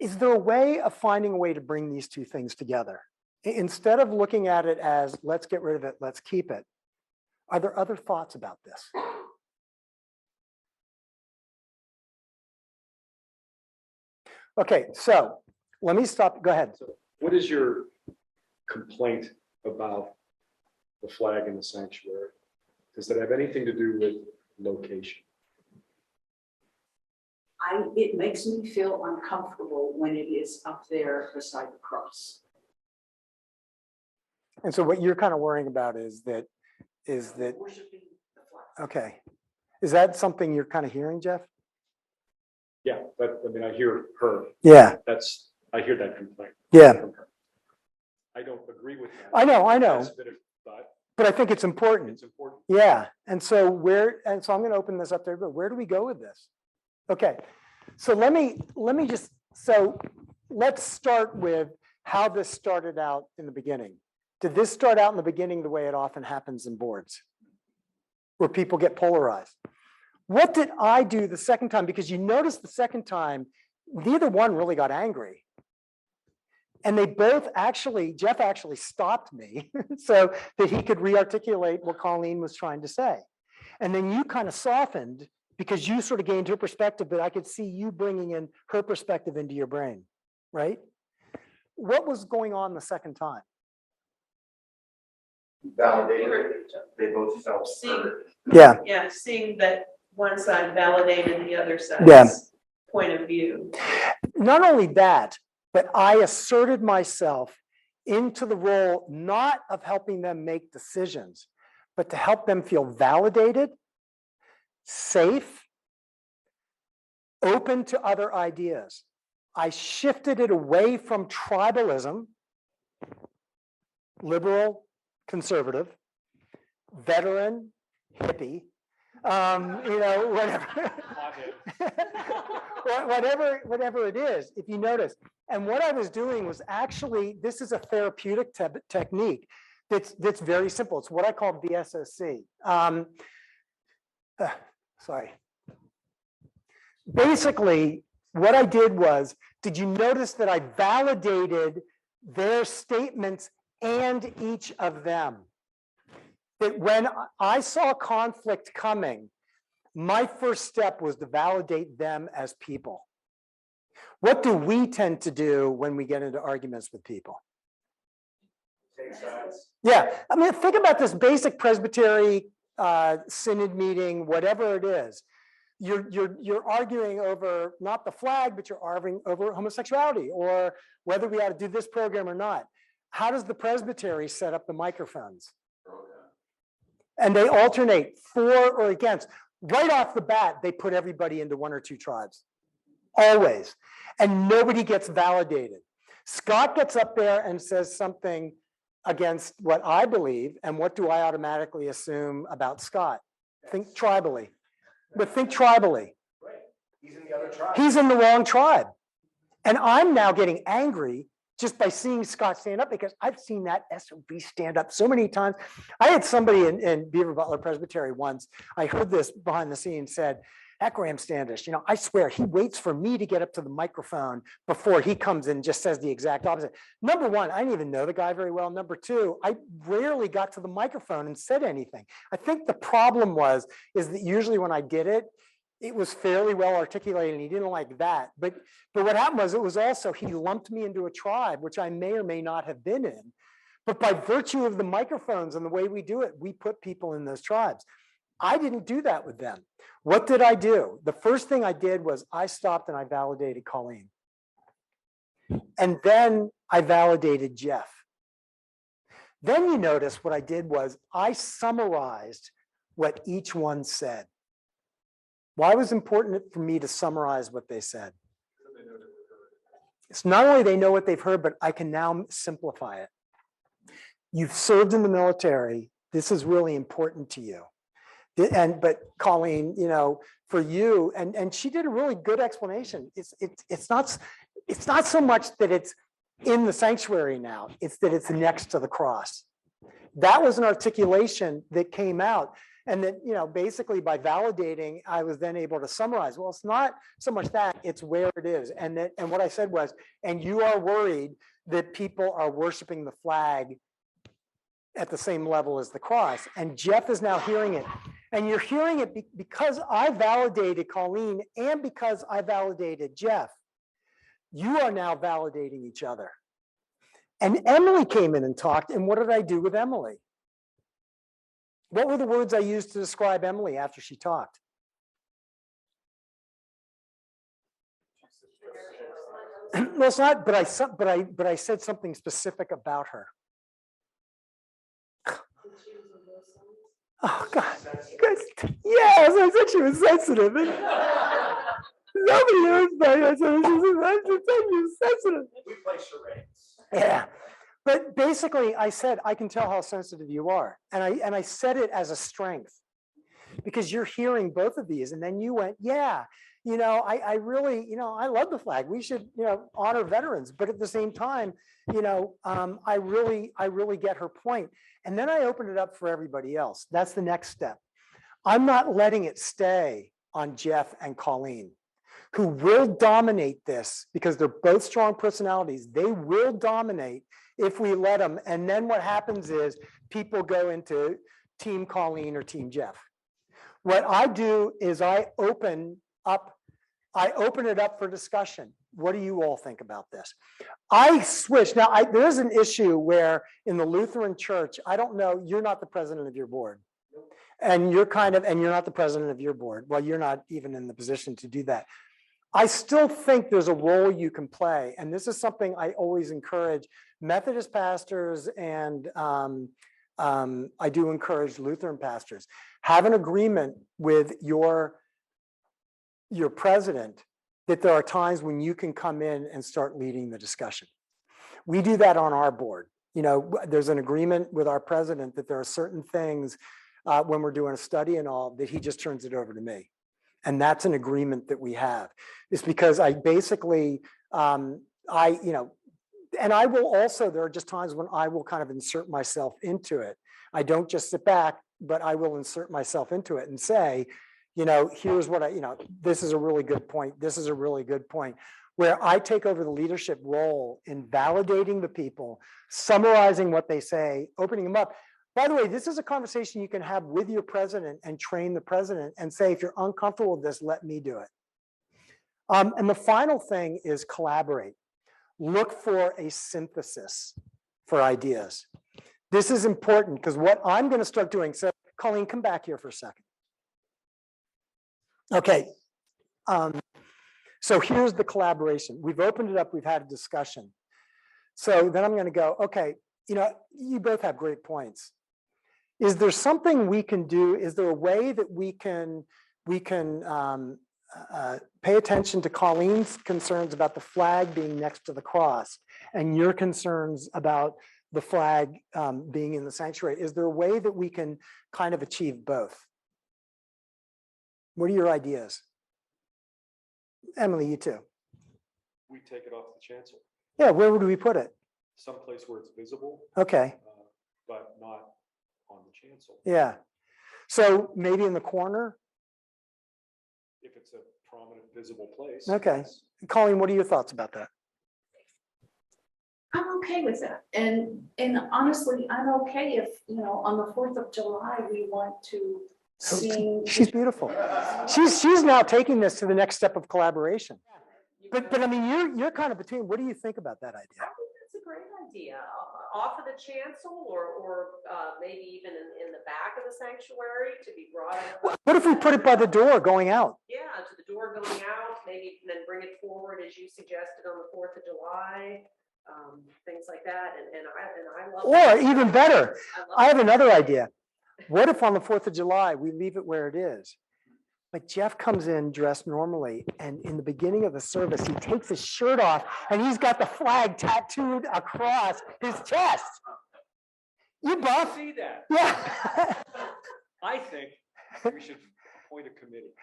Is there a way of finding a way to bring these two things together? Instead of looking at it as, let's get rid of it, let's keep it. Are there other thoughts about this? Okay, so let me stop. Go ahead. So what is your complaint about the flag in the sanctuary? Does that have anything to do with location? It makes me feel uncomfortable when it is up there beside the cross. And so what you're kind of worrying about is that Worshiping the flag. okay. Is that something you're kind of hearing, Jeff? Yeah, I mean, I hear her. Yeah. I hear that complaint. Yeah. From her. I don't agree with that. I know. That's a bit of thought. But I think it's important. It's important. Yeah. And so I'm going to open this up there, but where do we go with this? Okay. So let's start with how this started out in the beginning. Did this start out in the beginning the way it often happens in boards, where people get polarized? What did I do the second time? Because you notice the second time, neither one really got angry. And they both Jeff actually stopped me so that he could re-articulate what Colleen was trying to say. And then you kind of softened because you sort of gained her perspective, but I could see you bringing in her perspective into your brain, right? What was going on the second time? Validated. They both felt heard. Yeah. Yeah, seeing that one side validated the other Yeah. side's point of view. Not only that, but I asserted myself into the role not of helping them make decisions, but to help them feel validated, safe, open to other ideas. I shifted it away from tribalism, liberal, conservative, veteran, hippie, whatever it is, if you notice. And what I was doing was actually, this is a therapeutic technique that's very simple. It's what I call VSSC. Sorry. Basically, what I did was, did you notice that I validated their statements and each of them? That when I saw conflict coming, my first step was to validate them as people. What do we tend to do when we get into arguments with people? Take sides. Yeah, I mean, think about this basic Presbyterian synod meeting, whatever it is. You're arguing over not the flag, but you're arguing over homosexuality or whether we ought to do this program or not. How does the presbytery set up the microphones? And they alternate for or against. Right off the bat, they put everybody into one or two tribes, always. And nobody gets validated. Scott gets up there and says something against what I believe, and what do I automatically assume about Scott? Think tribally. But think tribally. Right. He's in the other tribe. He's in the wrong tribe. And I'm now getting angry just by seeing Scott stand up, because I've seen that SOB stand up so many times. I had somebody in Beaver Butler Presbytery once, I heard this behind the scenes, said, that Graham Standish, I swear he waits for me to get up to the microphone before he comes in and just says the exact opposite. Number one, I didn't even know the guy very well. Number two, I rarely got to the microphone and said anything. I think the problem is that usually when I did it, it was fairly well articulated, and he didn't like that. But what happened was, it was also, he lumped me into a tribe, which I may or may not have been in. But by virtue of the microphones and the way we do it, we put people in those tribes. I didn't do that with them. What did I do? The first thing I did was I stopped and I validated Colleen. And then I validated Jeff. Then you notice what I did was I summarized what each one said. Why was it important for me to summarize what they said? It's not only they know what they've heard, but I can now simplify it. You've served in the military. This is really important to you. But Colleen, you know, for you, and she did a really good explanation. It's not so much that it's in the sanctuary now, it's that it's next to the cross. That was an articulation that came out. And that, you know, basically by validating, I was then able to summarize, well, it's not so much that, it's where it is. And what I said was, and you are worried that people are worshiping the flag at the same level as the cross. And Jeff is now hearing it. And you're hearing it because I validated Colleen and because I validated Jeff. You are now validating each other. And Emily came in and talked, and what did I do with Emily? What were the words I used to describe Emily after she talked? Well, it's not, but I said something specific about her. Oh God, you guys, yes, I said she was sensitive. Nobody knows about her, so she was sensitive. We play charades. Yeah. But basically, I said, I can tell how sensitive you are. And I said it as a strength because you're hearing both of these. And then you went, yeah, you know, I really, you know, I love the flag. We should, you know, honor veterans. But at the same time, you know, I really get her point. And then I opened it up for everybody else. That's the next step. I'm not letting it stay on Jeff and Colleen, who will dominate this because they're both strong personalities. They will dominate if we let them. And then what happens is people go into Team Colleen or Team Jeff. What I do is I open it up for discussion. What do you all think about this? I switch. Now, there is an issue where in the Lutheran Church, I don't know, you're not the president of your board. And you're not the president of your board. Well, you're not even in the position to do that. I still think there's a role you can play. And this is something I always encourage Methodist pastors, and I do encourage Lutheran pastors. Have an agreement with your president that there are times when you can come in and start leading the discussion. We do that on our board. You know, there's an agreement with our president that there are certain things when we're doing a study and all that he just turns it over to me. And that's an agreement that we have. It's because I basically, you know, and I will also, there are just times when I will kind of insert myself into it. I don't just sit back, but I will insert myself into it and say, you know, here's what you know, this is a really good point. This is a really good point, where I take over the leadership role in validating the people, summarizing what they say, opening them up. By the way, this is a conversation you can have with your president and train the president and say, if you're uncomfortable with this, let me do it. And the final thing is collaborate. Look for a synthesis for ideas. This is important because what I'm going to start doing, so Colleen, come back here for a second. Okay. So here's the collaboration. We've opened it up. We've had a discussion. So then I'm going to go, okay, you know, you both have great points. Is there something we can do? Is there a way that we can pay attention to Colleen's concerns about the flag being next to the cross and your concerns about the flag being in the sanctuary? Is there a way that we can kind of achieve both? What are your ideas? Emily, you too. We take it off the chancel. Yeah, where would we put it? Someplace where it's visible. Okay. But not on the chancel. Yeah. So maybe in the corner? If it's a prominent, visible place. Okay. Yes. Colleen, what are your thoughts about that? I'm okay with that. And honestly, I'm okay if, you know, on the 4th of July, we want to seeing. She's beautiful. She's now taking this to the next step of collaboration. But I mean, you're kind of between. What do you think about that idea? I think that's a great idea. Off of the chancel or maybe even in the back of the sanctuary to be brought up. What if we put it by the door going out? Yeah, to the door going out, maybe then bring it forward as you suggested on the 4th of July, things like that. And I love. Or even better, love I have another idea. What if on the 4th of July, we leave it where it is? But Jeff comes in dressed normally, and in the beginning of the service, he takes his shirt off, and he's got the flag tattooed across his chest. You buff? See that? Yeah. I think we should appoint a committee.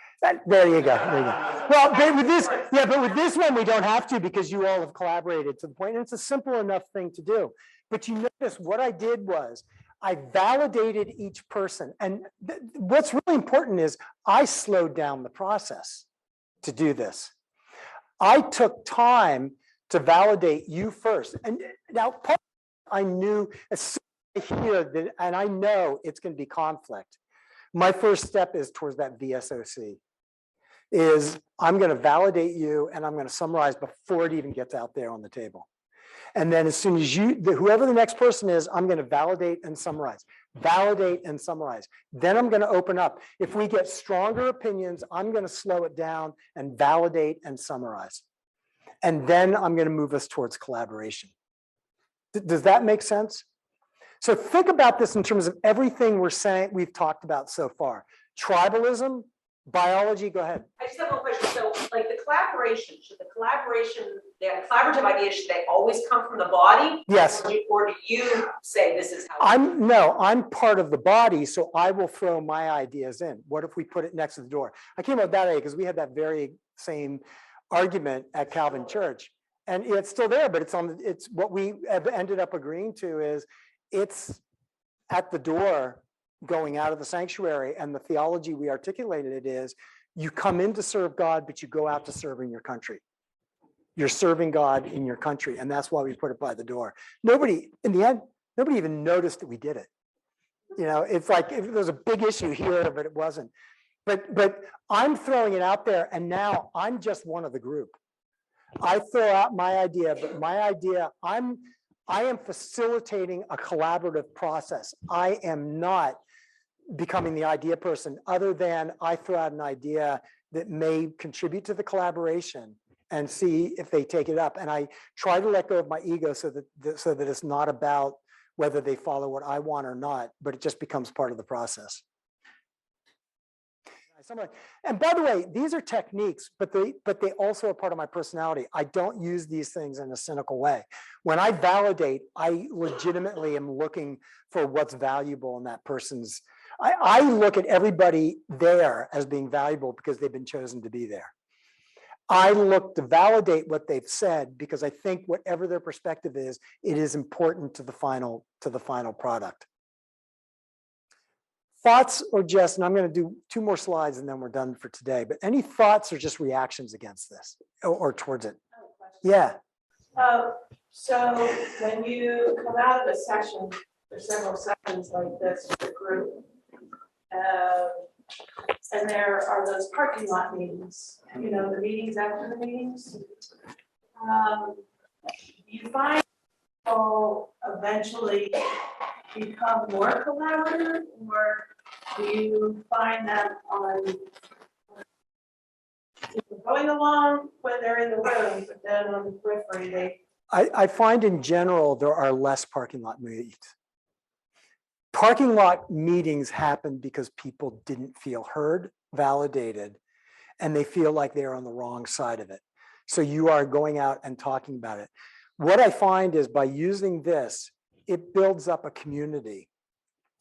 There you go. There you go. Well, but with this, yeah, but with this one, we don't have to because you all have collaborated to the point, and it's a simple enough thing to do. But you notice what I did was I validated each person. And what's really important is I slowed down the process to do this. I took time to validate you first. And now I knew as soon as I hear that, and I know it's going to be conflict. My first step is towards that VSOC. Is I'm going to validate you and I'm going to summarize before it even gets out there on the table. And then as soon as whoever the next person is, I'm going to validate and summarize, validate and summarize. Then I'm going to open up. If we get stronger opinions, I'm going to slow it down and validate and summarize. And then I'm going to move us towards collaboration. Does that make sense? So think about this in terms of everything we've talked about so far. Tribalism, biology, go ahead. I just have one question. So like the collaboration, the collaborative ideas, should they always come from the body? Yes. Or do you say this is how? I'm part of the body, so I will throw my ideas in. What if we put it next to the door? I came up with that idea because we had that very same argument at Calvin Church. And it's still there, but it's what we have ended up agreeing to is it's at the door going out of the sanctuary, and the theology we articulated it is you come in to serve God, but you go out to serve in your country. You're serving God in your country, and that's why we put it by the door. Nobody, in the end, nobody even noticed that we did it. You know, it's like there's a big issue here, but it wasn't. But I'm throwing it out there, and now I'm just one of the group. I throw out my idea, but my idea, I am facilitating a collaborative process. I am not becoming the idea person, other than I throw out an idea that may contribute to the collaboration and see if they take it up. And I try to let go of my ego so that it's not about whether they follow what I want or not, but it just becomes part of the process. And by the way, these are techniques, but they also are part of my personality. I don't use these things in a cynical way. When I validate, I legitimately am looking for what's valuable in that person's. I look at everybody there as being valuable because they've been chosen to be there. I look to validate what they've said because I think whatever their perspective is, it is important to the final product. Thoughts or just, and I'm going to do 2 more slides and then we're done for today, but any thoughts or just reactions against this or towards it? Yeah. So when you come out of a session, there's several sessions like this with a group, and there are those parking lot meetings, you know, the meetings after the meetings. You find people eventually become more collaborative, or do you find that on going along when they're in the room, but then on the periphery they? I find in general there are less parking lot meetings. Parking lot meetings happen because people didn't feel heard, validated, and they feel like they're on the wrong side of it. So you are going out and talking about it. What I find is by using this, it builds up a community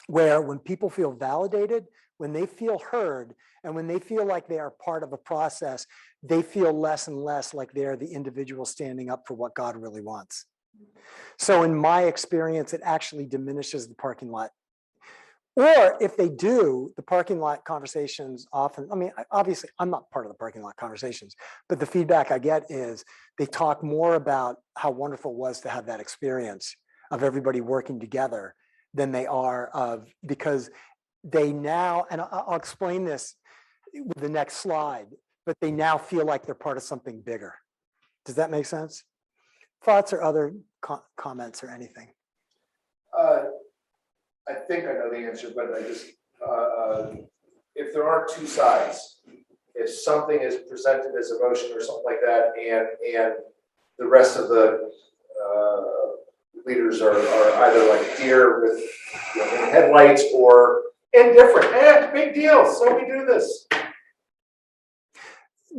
where when people feel validated, when they feel heard, and when they feel like they are part of a process, they feel less and less like they're the individual standing up for what God really wants. So in my experience, it actually diminishes the parking lot. Or if they do, the parking lot conversations often, I mean, obviously I'm not part of the parking lot conversations, but the feedback I get is they talk more about how wonderful it was to have that experience of everybody working together than they are of, because they now, and I'll explain this with the next slide, but they now feel like they're part of something bigger. Does that make sense? Thoughts or other comments or anything? I think I know the answer, but I just, if there are two sides, if something is presented as emotion or something like that, and the rest of the leaders are either like deer with headlights or indifferent, big deal, so we do this.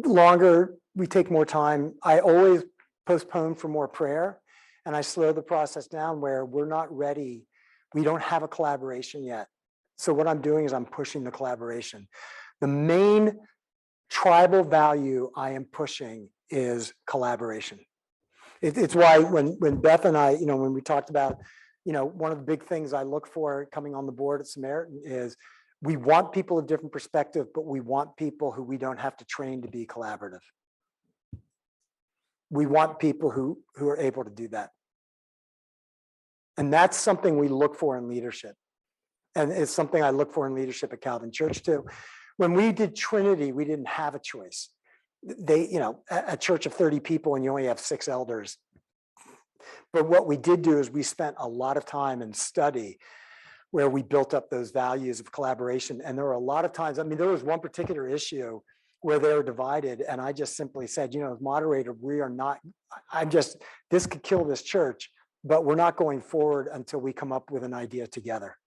Longer, we take more time. I always postpone for more prayer, and I slow the process down where we're not ready. We don't have a collaboration yet. So what I'm doing is I'm pushing the collaboration. The main tribal value I am pushing is collaboration. It's why when Beth and I, when we talked about, one of the big things I look for coming on the board at Samaritan is we want people of different perspective, but we want people who we don't have to train to be collaborative. We want people who are able to do that. And that's something we look for in leadership. And it's something I look for in leadership at Calvin Church too. When we did Trinity, we didn't have a choice. A church of 30 people and you only have 6 elders. But what we did do is we spent a lot of time in study where we built up those values of collaboration. And there were a lot of times, there was one particular issue where they were divided. And I just simply said, as moderator, we are not, this could kill this church, but we're not going forward until we come up with an idea together.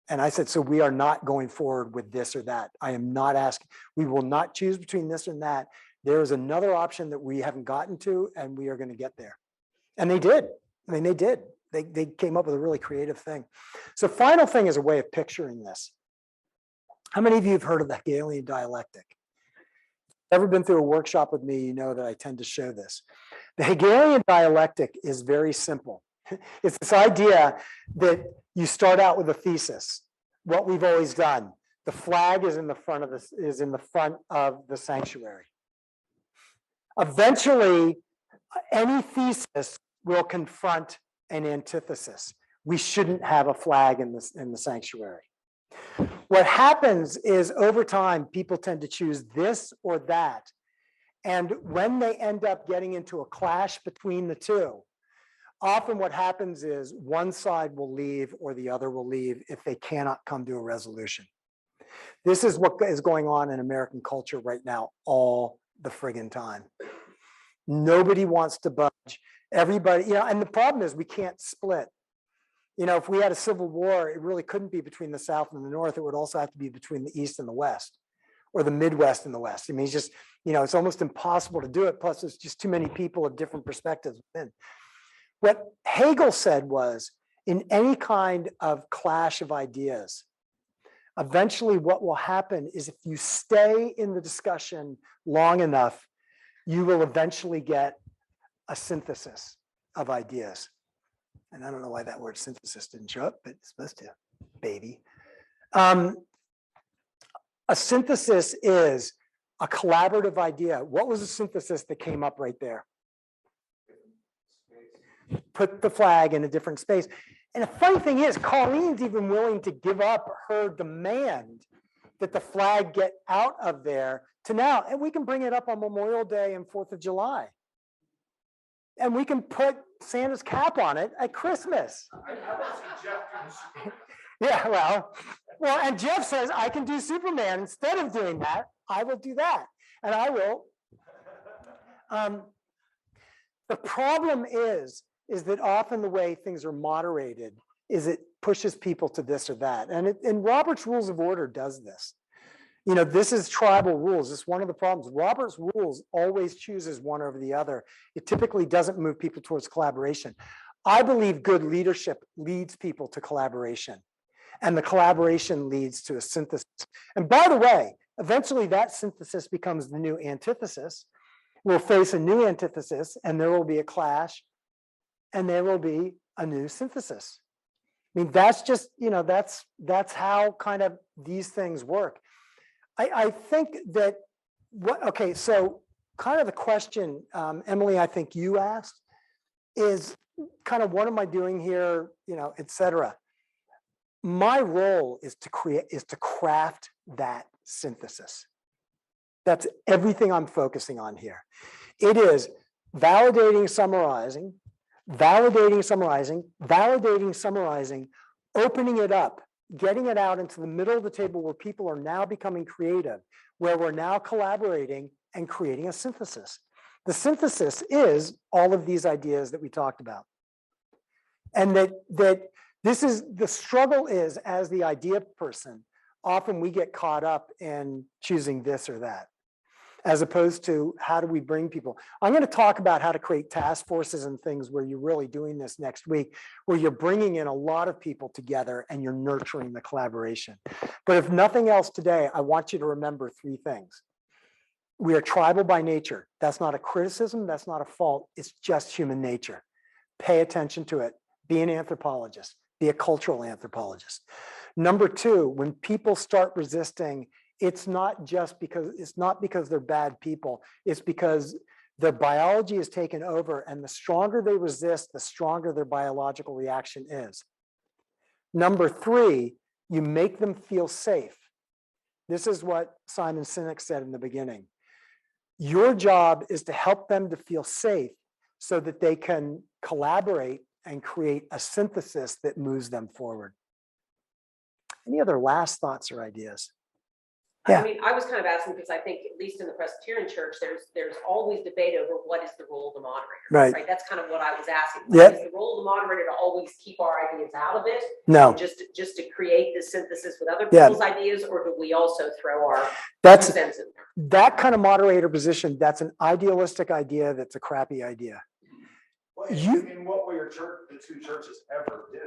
And I said, so we are not going forward with this or that. I am not asking, we will not choose between this and that. There is another option that we haven't gotten to, and we are going to get there. And they did. They did. They came up with a really creative thing. So final thing is a way of picturing this. How many of you have heard of the Hegelian Dialectic? Ever been through a workshop with me, you know that I tend to show this. The Hegelian Dialectic is very simple. It's this idea that you start out with a thesis, what we've always done. The flag is in the front of the sanctuary. Eventually, any thesis will confront an antithesis. We shouldn't have a flag in the sanctuary. What happens is over time, people tend to choose this or that. And when they end up getting into a clash between the two, often what happens is one side will leave or the other will leave if they cannot come to a resolution. This is what is going on in American culture right now all the friggin' time. Nobody wants to budge. Everybody, and the problem is we can't split. If we had a civil war, it really couldn't be between the South and the North. It would also have to be between the East and the West, or the Midwest and the West. It's just, it's almost impossible to do it. Plus, there's just too many people of different perspectives within. What Hegel said was, in any kind of clash of ideas, eventually what will happen is if you stay in the discussion long enough, you will eventually get a synthesis of ideas. And I don't know why that word synthesis didn't show up, but it's supposed to, baby. A synthesis is a collaborative idea. What was the synthesis that came up right there? Put the flag in a different space. And the funny thing is, Colleen's even willing to give up her demand that the flag get out of there to now, and we can bring it up on Memorial Day and 4th of July. And we can put Santa's cap on it at Christmas. I want to see Jeff do Yeah, well, and Jeff says, I can do Superman. Instead of doing that, I will do that. And I will. The problem is that often the way things are moderated is it pushes people to this or that. And Robert's Rules of Order does this. This is tribal rules. It's one of the problems. Robert's rules always chooses one over the other. It typically doesn't move people towards collaboration. I believe good leadership leads people to collaboration, and the collaboration leads to a synthesis. And by the way, eventually that synthesis becomes the new antithesis. We'll face a new antithesis, and there will be a clash, and there will be a new synthesis. That's just, that's how kind of these things work. I think that so kind of the question, Emily, I think you asked is kind of what am I doing here, et cetera. My role is to craft that synthesis. That's everything I'm focusing on here. It is validating, summarizing, opening it up, getting it out into the middle of the table where people are now becoming creative, where we're now collaborating and creating a synthesis. The synthesis is all of these ideas that we talked about. And that this is, the struggle is, as the idea person, often we get caught up in choosing this or that, as opposed to how do we bring people. I'm going to talk about how to create task forces and things where you're really doing this next week, where you're bringing in a lot of people together and you're nurturing the collaboration. But if nothing else today, I want you to remember three things. We are tribal by nature. That's not a criticism. That's not a fault. It's just human nature. Pay attention to it. Be an anthropologist. Be a cultural anthropologist. Number two, when people start resisting, it's not because they're bad people. It's because their biology is taken over, and the stronger they resist, the stronger their biological reaction is. Number three, you make them feel safe. This is what Simon Sinek said in the beginning. Your job is to help them to feel safe so that they can collaborate and create a synthesis that moves them forward. Any other last thoughts or ideas? Yeah. I mean, I was kind of asking because I think, at least in the Presbyterian church, there's always debate over what is the role of the moderator. Right. That's kind of what I was asking. Yep. Is the role of the moderator to always keep our ideas out of it? No. Just to create this synthesis with other Yeah. people's ideas, or do we also throw our That's sense in there? that kind of moderator position. That's an idealistic idea. That's a crappy idea. Well, and what will the two churches ever do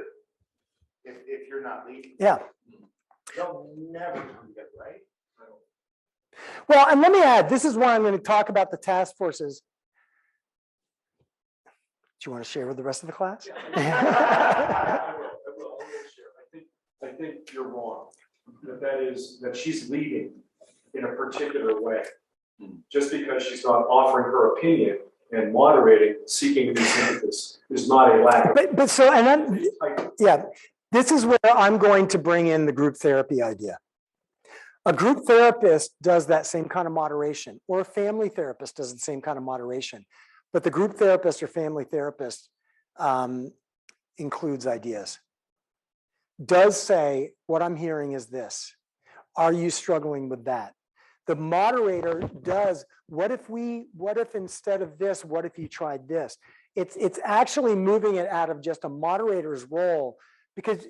if you're not leading? Yeah. They'll never come together, right? Well, and let me add, this is why I'm going to talk about the task forces. Do you want to share with the rest of the class? I will share. I think you're wrong. That she's leading in a particular way. Just because she's not offering her opinion and moderating, seeking to be synthesis, is not a lack of. But so, and then, yeah, this is where I'm going to bring in the group therapy idea. A group therapist does that same kind of moderation, or a family therapist does the same kind of moderation. But the group therapist or family therapist includes ideas. Does say, what I'm hearing is this. Are you struggling with that? The moderator does, what if instead of this, what if you tried this? It's actually moving it out of just a moderator's role, because,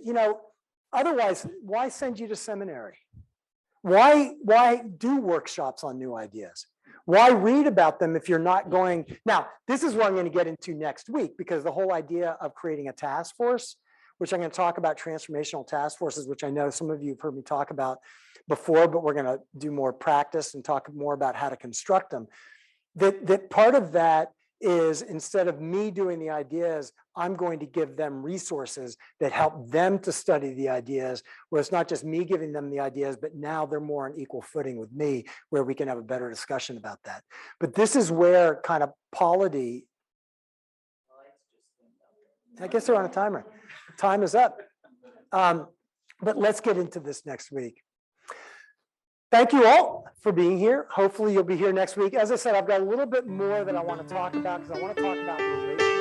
otherwise, why send you to seminary? Why do workshops on new ideas? Why read about them if you're not going? Now, this is what I'm going to get into next week, because the whole idea of creating a task force, which I'm going to talk about, transformational task forces, which I know some of you have heard me talk about before, but we're going to do more practice and talk more about how to construct them. That part of that is, instead of me doing the ideas, I'm going to give them resources that help them to study the ideas, where it's not just me giving them the ideas, but now they're more on equal footing with me, where we can have a better discussion about that. But this is where kind of polity, I guess they're on a timer. Time is up. But let's get into this next week. Thank you all for being here. Hopefully you'll be here next week. As I said, I've got a little bit more that I want to talk about, because I want to talk about relationships.